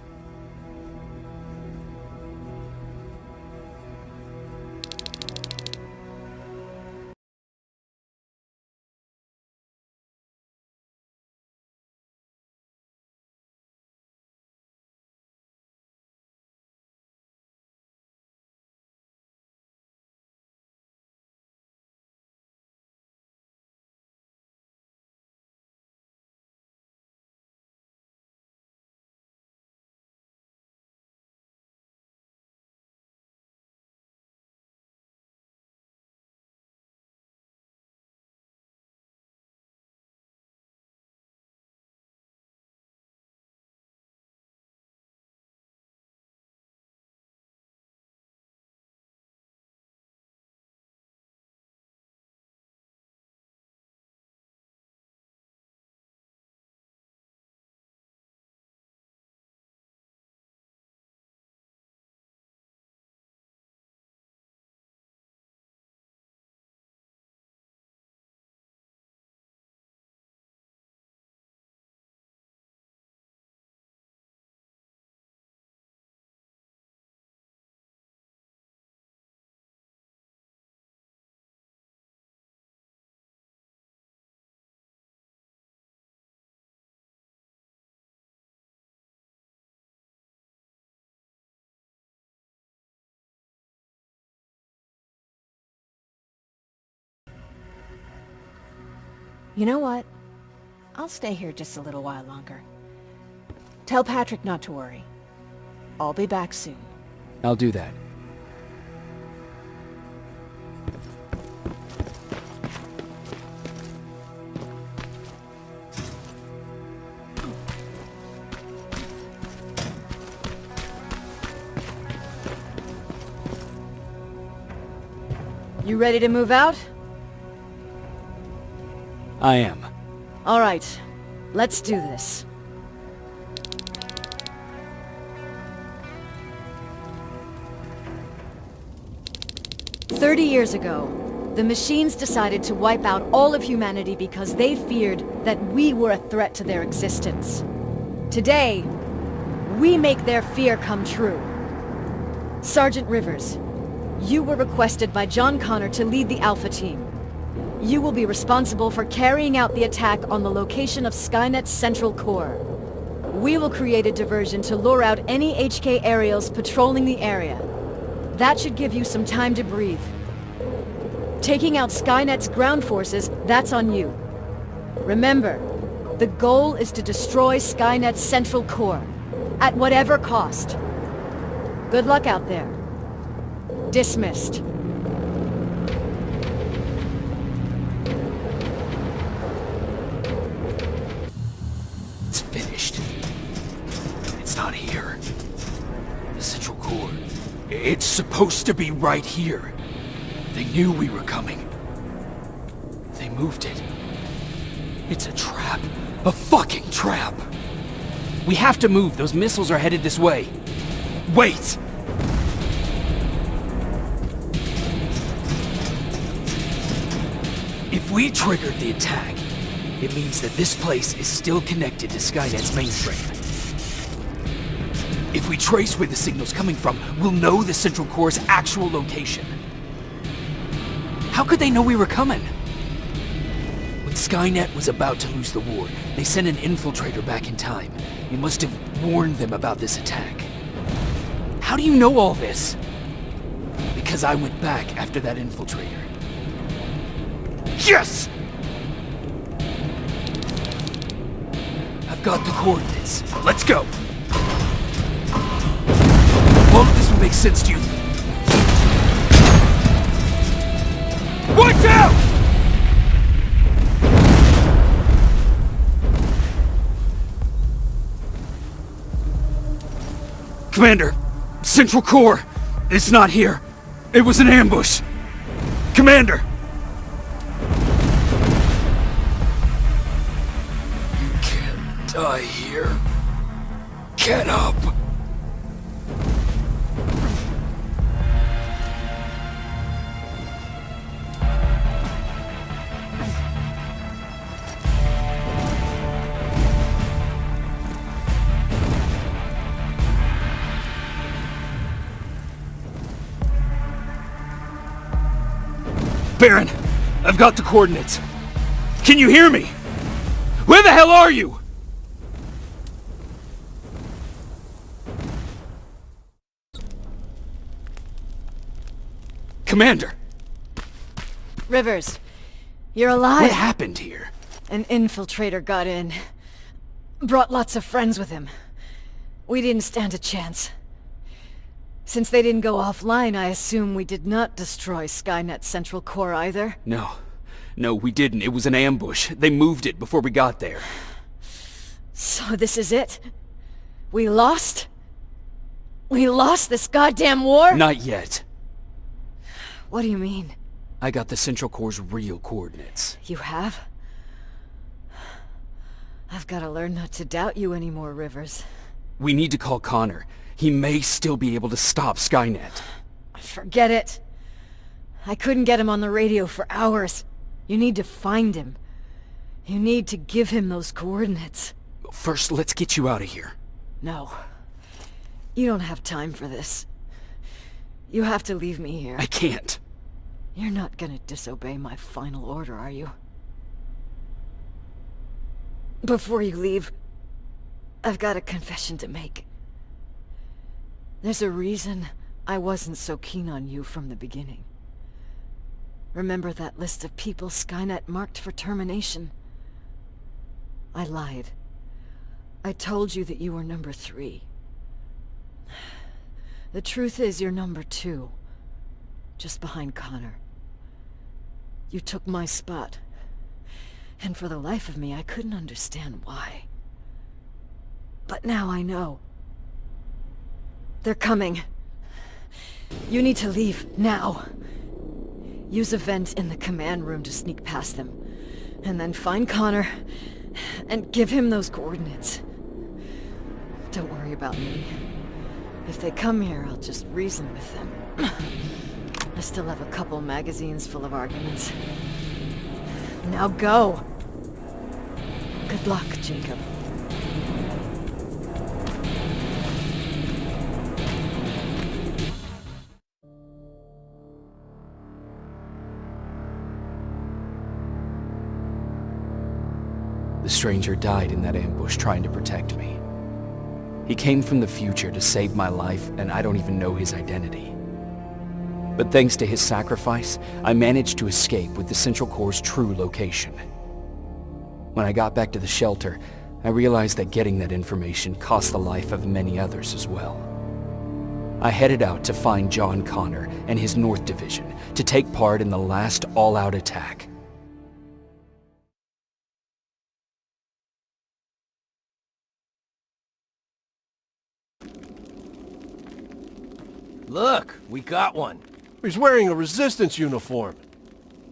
Speaker 4: You know what? I'll stay here just a little while longer. Tell Patrick not to worry. I'll be back soon.
Speaker 14: I'll do that.
Speaker 13: You ready to move out?
Speaker 14: I am.
Speaker 13: All right, let's do this. "30 years ago, the machines decided to wipe out all of humanity because they feared that we were a threat to their existence. Today, we make their fear come true. Sergeant Rivers, you were requested by John Connor to lead the Alpha Team. You will be responsible for carrying out the attack on the location of Skynet's central core. We will create a diversion to lure out any HK aerials patrolling the area. That should give you some time to breathe. Taking out Skynet's ground forces, that's on you. Remember, the goal is to destroy Skynet's central core, at whatever cost. Good luck out there. Dismissed."
Speaker 14: It's finished. It's not here. The central core. It's supposed to be right here. They knew we were coming. They moved it. It's a trap. A fucking trap! We have to move. Those missiles are headed this way. Wait! If we triggered the attack, it means that this place is still connected to Skynet's mainframe. If we trace where the signal's coming from, we'll know the central core's actual location. How could they know we were coming? When Skynet was about to lose the war, they sent an infiltrator back in time. You must have warned them about this attack. How do you know all this? Because I went back after that infiltrator. Yes! I've got the coordinates. Let's go! All of this will make sense to you. Watch out! Commander, Central Core, it's not here. It was an ambush. Commander! You can't die here. Get up! Baron, I've got the coordinates. Can you hear me? Where the hell are you? Commander!
Speaker 13: Rivers, you're alive.
Speaker 14: What happened here?
Speaker 13: An infiltrator got in. Brought lots of friends with him. We didn't stand a chance. Since they didn't go offline, I assume we did not destroy Skynet's Central Core either?
Speaker 14: No, we didn't. It was an ambush. They moved it before we got there.
Speaker 13: So this is it? We lost? We lost this goddamn war?
Speaker 14: Not yet.
Speaker 13: What do you mean?
Speaker 14: I got the Central Core's real coordinates.
Speaker 13: You have? I've got to learn not to doubt you anymore, Rivers.
Speaker 14: We need to call Connor. He may still be able to stop Skynet.
Speaker 13: Forget it. I couldn't get him on the radio for hours. You need to find him. You need to give him those coordinates.
Speaker 14: First, let's get you out of here.
Speaker 13: No. You don't have time for this. You have to leave me here.
Speaker 14: I can't.
Speaker 13: You're not gonna disobey my final order, are you? Before you leave, I've got a confession to make. There's a reason I wasn't so keen on you from the beginning. Remember that list of people Skynet marked for termination? I lied. I told you that you were number 3. The truth is you're number 2. Just behind Connor. You took my spot. And for the life of me, I couldn't understand why. But now I know. They're coming. You need to leave, now. Use a vent in the command room to sneak past them. And then find Connor, and give him those coordinates. Don't worry about me. If they come here, I'll just reason with them. I still have a couple magazines full of arguments. Now go! Good luck, Jacob.
Speaker 1: The stranger died in that ambush trying to protect me. He came from the future to save my life, and I don't even know his identity. But thanks to his sacrifice, I managed to escape with the Central Core's true location. When I got back to the shelter, I realized that getting that information cost the life of many others as well. I headed out to find John Connor and his North Division to take part in the last all-out attack.
Speaker 10: Look, we got one.
Speaker 16: He's wearing a Resistance uniform.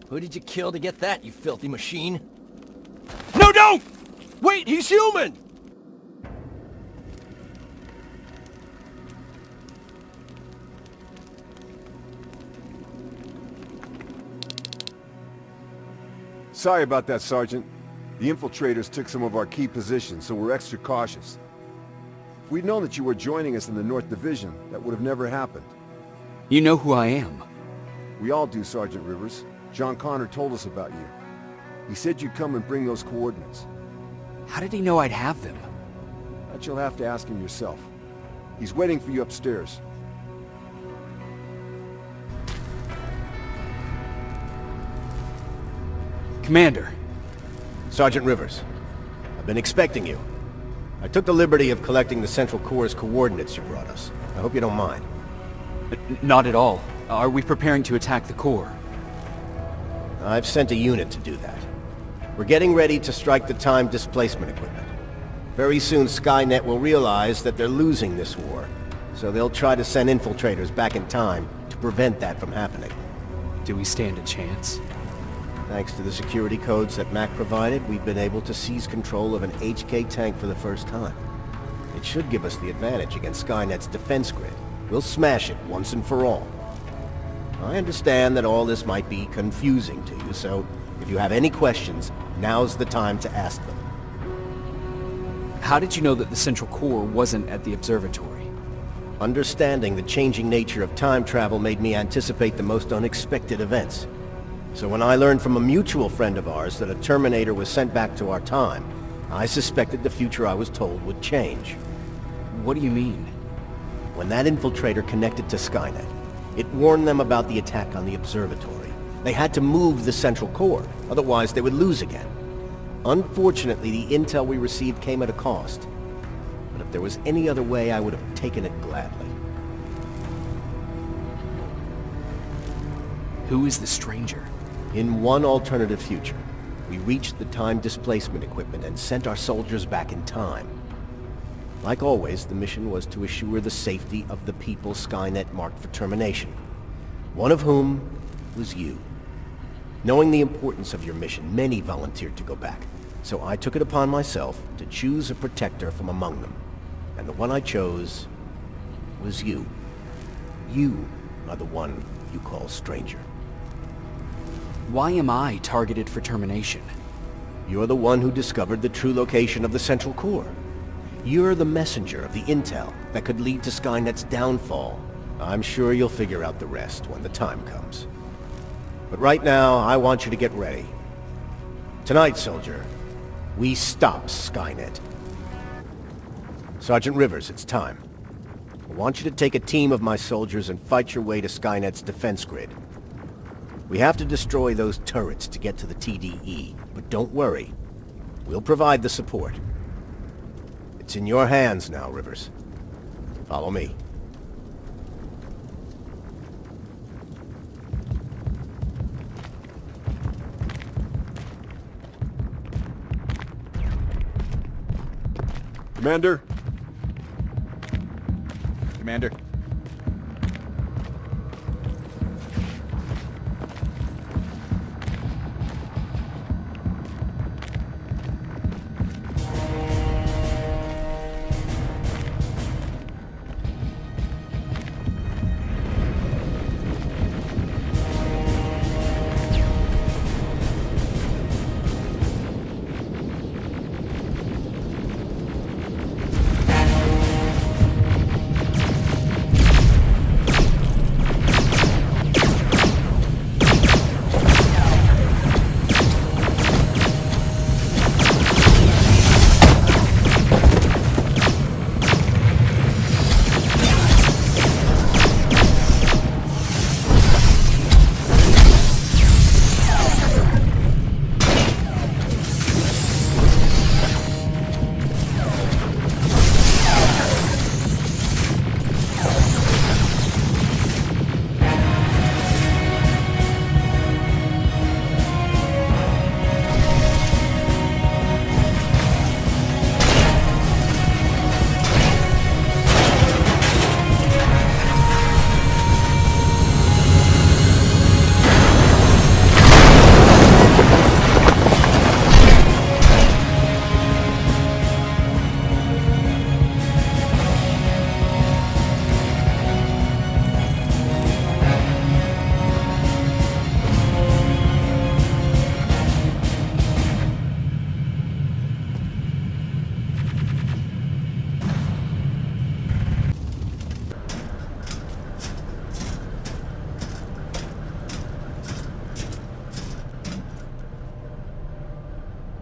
Speaker 10: Who did you kill to get that, you filthy machine?
Speaker 16: No, don't! Wait, he's human!
Speaker 17: Sorry about that, Sergeant. The infiltrators took some of our key positions, so we're extra cautious. If we'd known that you were joining us in the North Division, that would have never happened.
Speaker 1: You know who I am.
Speaker 17: We all do, Sergeant Rivers. John Connor told us about you. He said you'd come and bring those coordinates.
Speaker 1: How did he know I'd have them?
Speaker 17: That you'll have to ask him yourself. He's waiting for you upstairs.
Speaker 1: Commander.
Speaker 18: Sergeant Rivers, I've been expecting you. I took the liberty of collecting the Central Corps' coordinates you brought us. I hope you don't mind.
Speaker 1: Not at all. Are we preparing to attack the Corps?
Speaker 18: I've sent a unit to do that. We're getting ready to strike the time displacement equipment. Very soon Skynet will realize that they're losing this war, so they'll try to send infiltrators back in time to prevent that from happening.
Speaker 1: Do we stand a chance?
Speaker 18: Thanks to the security codes that Mac provided, we've been able to seize control of an HK tank for the first time. It should give us the advantage against Skynet's defense grid. We'll smash it once and for all. I understand that all this might be confusing to you, so if you have any questions, now's the time to ask them.
Speaker 1: How did you know that the Central Corps wasn't at the observatory?
Speaker 18: Understanding the changing nature of time travel made me anticipate the most unexpected events. So when I learned from a mutual friend of ours that a Terminator was sent back to our time, I suspected the future I was told would change.
Speaker 1: What do you mean?
Speaker 18: When that infiltrator connected to Skynet, it warned them about the attack on the observatory. They had to move the Central Corps, otherwise they would lose again. Unfortunately, the intel we received came at a cost. But if there was any other way, I would have taken it gladly.
Speaker 1: Who is the stranger?
Speaker 18: In one alternative future, we reached the time displacement equipment and sent our soldiers back in time. Like always, the mission was to assure the safety of the people Skynet marked for termination, one of whom was you. Knowing the importance of your mission, many volunteered to go back, so I took it upon myself to choose a protector from among them. And the one I chose was you. You are the one you call stranger.
Speaker 1: Why am I targeted for termination?
Speaker 18: You're the one who discovered the true location of the Central Corps. You're the messenger of the intel that could lead to Skynet's downfall. I'm sure you'll figure out the rest when the time comes. But right now, I want you to get ready. Tonight, soldier, we stop Skynet. Sergeant Rivers, it's time. I want you to take a team of my soldiers and fight your way to Skynet's defense grid. We have to destroy those turrets to get to the TDE, but don't worry. We'll provide the support. It's in your hands now, Rivers. Follow me.
Speaker 17: Commander?
Speaker 1: Commander?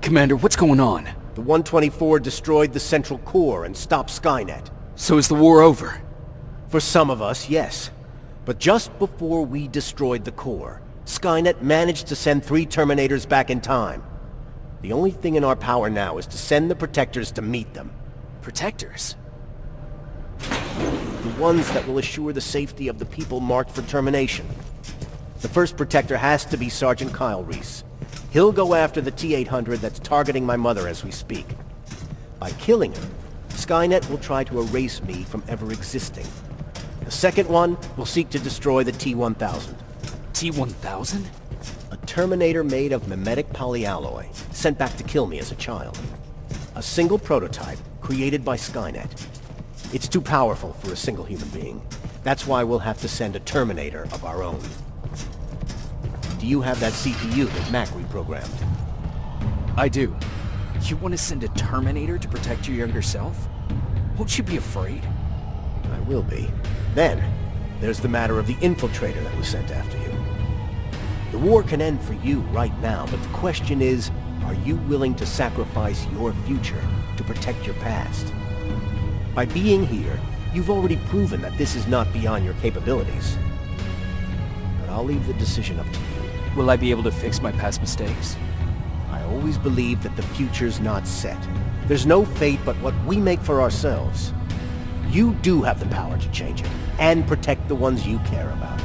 Speaker 14: Commander, what's going on?
Speaker 18: The 124 destroyed the central core and stopped Skynet.
Speaker 14: So is the war over?
Speaker 18: For some of us, yes. But just before we destroyed the core, Skynet managed to send 3 Terminators back in time. The only thing in our power now is to send the Protectors to meet them.
Speaker 1: Protectors?
Speaker 18: The ones that will assure the safety of the people marked for termination. The first Protector has to be Sergeant Kyle Reese. He'll go after the T-800 that's targeting my mother as we speak. By killing her, Skynet will try to erase me from ever existing. The second one will seek to destroy the T-1000.
Speaker 1: T-1000?
Speaker 18: A Terminator made of mimetic polyalloy, sent back to kill me as a child. A single prototype created by Skynet. It's too powerful for a single human being. That's why we'll have to send a Terminator of our own. Do you have that CPU that Mac reprogrammed?
Speaker 1: I do. You want to send a Terminator to protect your younger self? Won't you be afraid?
Speaker 18: I will be. Then, there's the matter of the infiltrator that was sent after you. The war can end for you right now, but the question is, are you willing to sacrifice your future to protect your past? By being here, you've already proven that this is not beyond your capabilities. But I'll leave the decision up to you.
Speaker 1: Will I be able to fix my past mistakes?
Speaker 18: I always believe that the future's not set. There's no fate but what we make for ourselves. You do have the power to change it, and protect the ones you care about.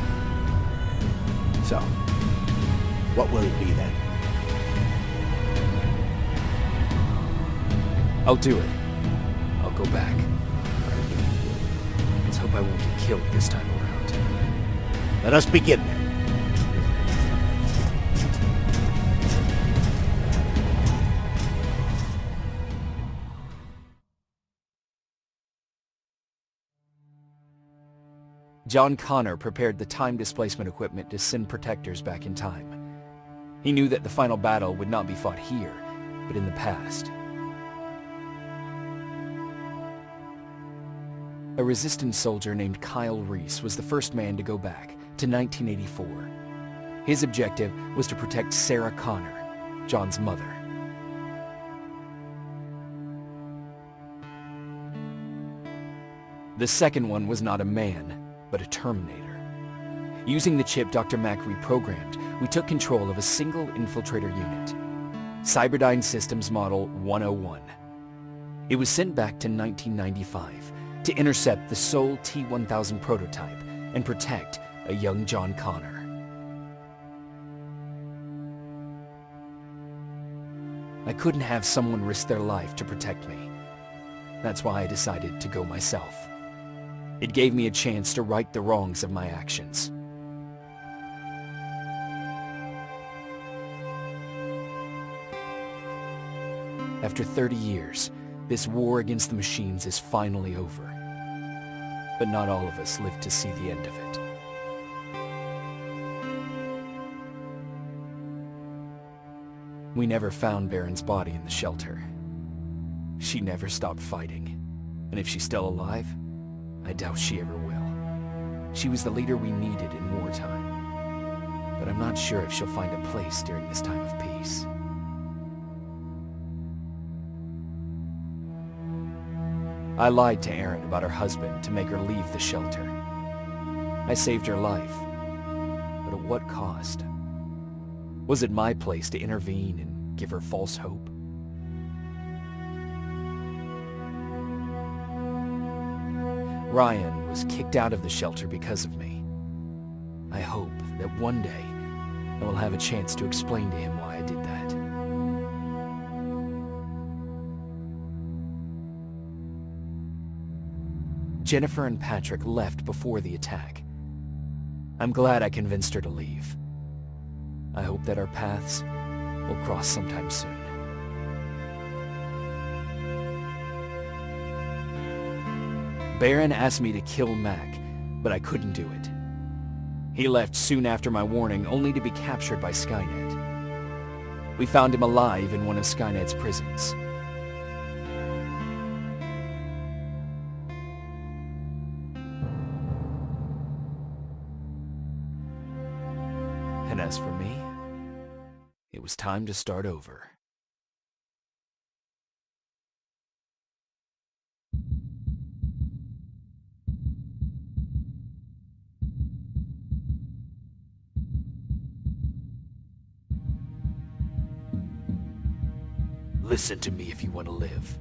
Speaker 18: So, what will it be then?
Speaker 1: I'll do it. I'll go back. Let's hope I won't get killed this time around.
Speaker 18: Let us begin then.
Speaker 1: John Connor prepared the time displacement equipment to send Protectors back in time. He knew that the final battle would not be fought here, but in the past. A Resistance soldier named Kyle Reese was the first man to go back to 1984. His objective was to protect Sarah Connor, John's mother. The second one was not a man, but a Terminator. Using the chip Dr. Mack reprogrammed, we took control of a single infiltrator unit, Cyberdyne Systems Model 101. It was sent back to 1995 to intercept the sole T-1000 prototype and protect a young John Connor. I couldn't have someone risk their life to protect me. That's why I decided to go myself. It gave me a chance to right the wrongs of my actions. After 30 years, this war against the machines is finally over. But not all of us lived to see the end of it. We never found Baron's body in the shelter. She never stopped fighting, and if she's still alive, I doubt she ever will. She was the leader we needed in wartime, but I'm not sure if she'll find a place during this time of peace. I lied to Erin about her husband to make her leave the shelter. I saved her life, but at what cost? Was it my place to intervene and give her false hope? Ryan was kicked out of the shelter because of me. I hope that one day I will have a chance to explain to him why I did that. Jennifer and Patrick left before the attack. I'm glad I convinced her to leave. I hope that our paths will cross sometime soon. Baron asked me to kill Mac, but I couldn't do it. He left soon after my warning, only to be captured by Skynet. We found him alive in one of Skynet's prisons. And as for me, it was time to start over.
Speaker 14: Listen to me if you want to live.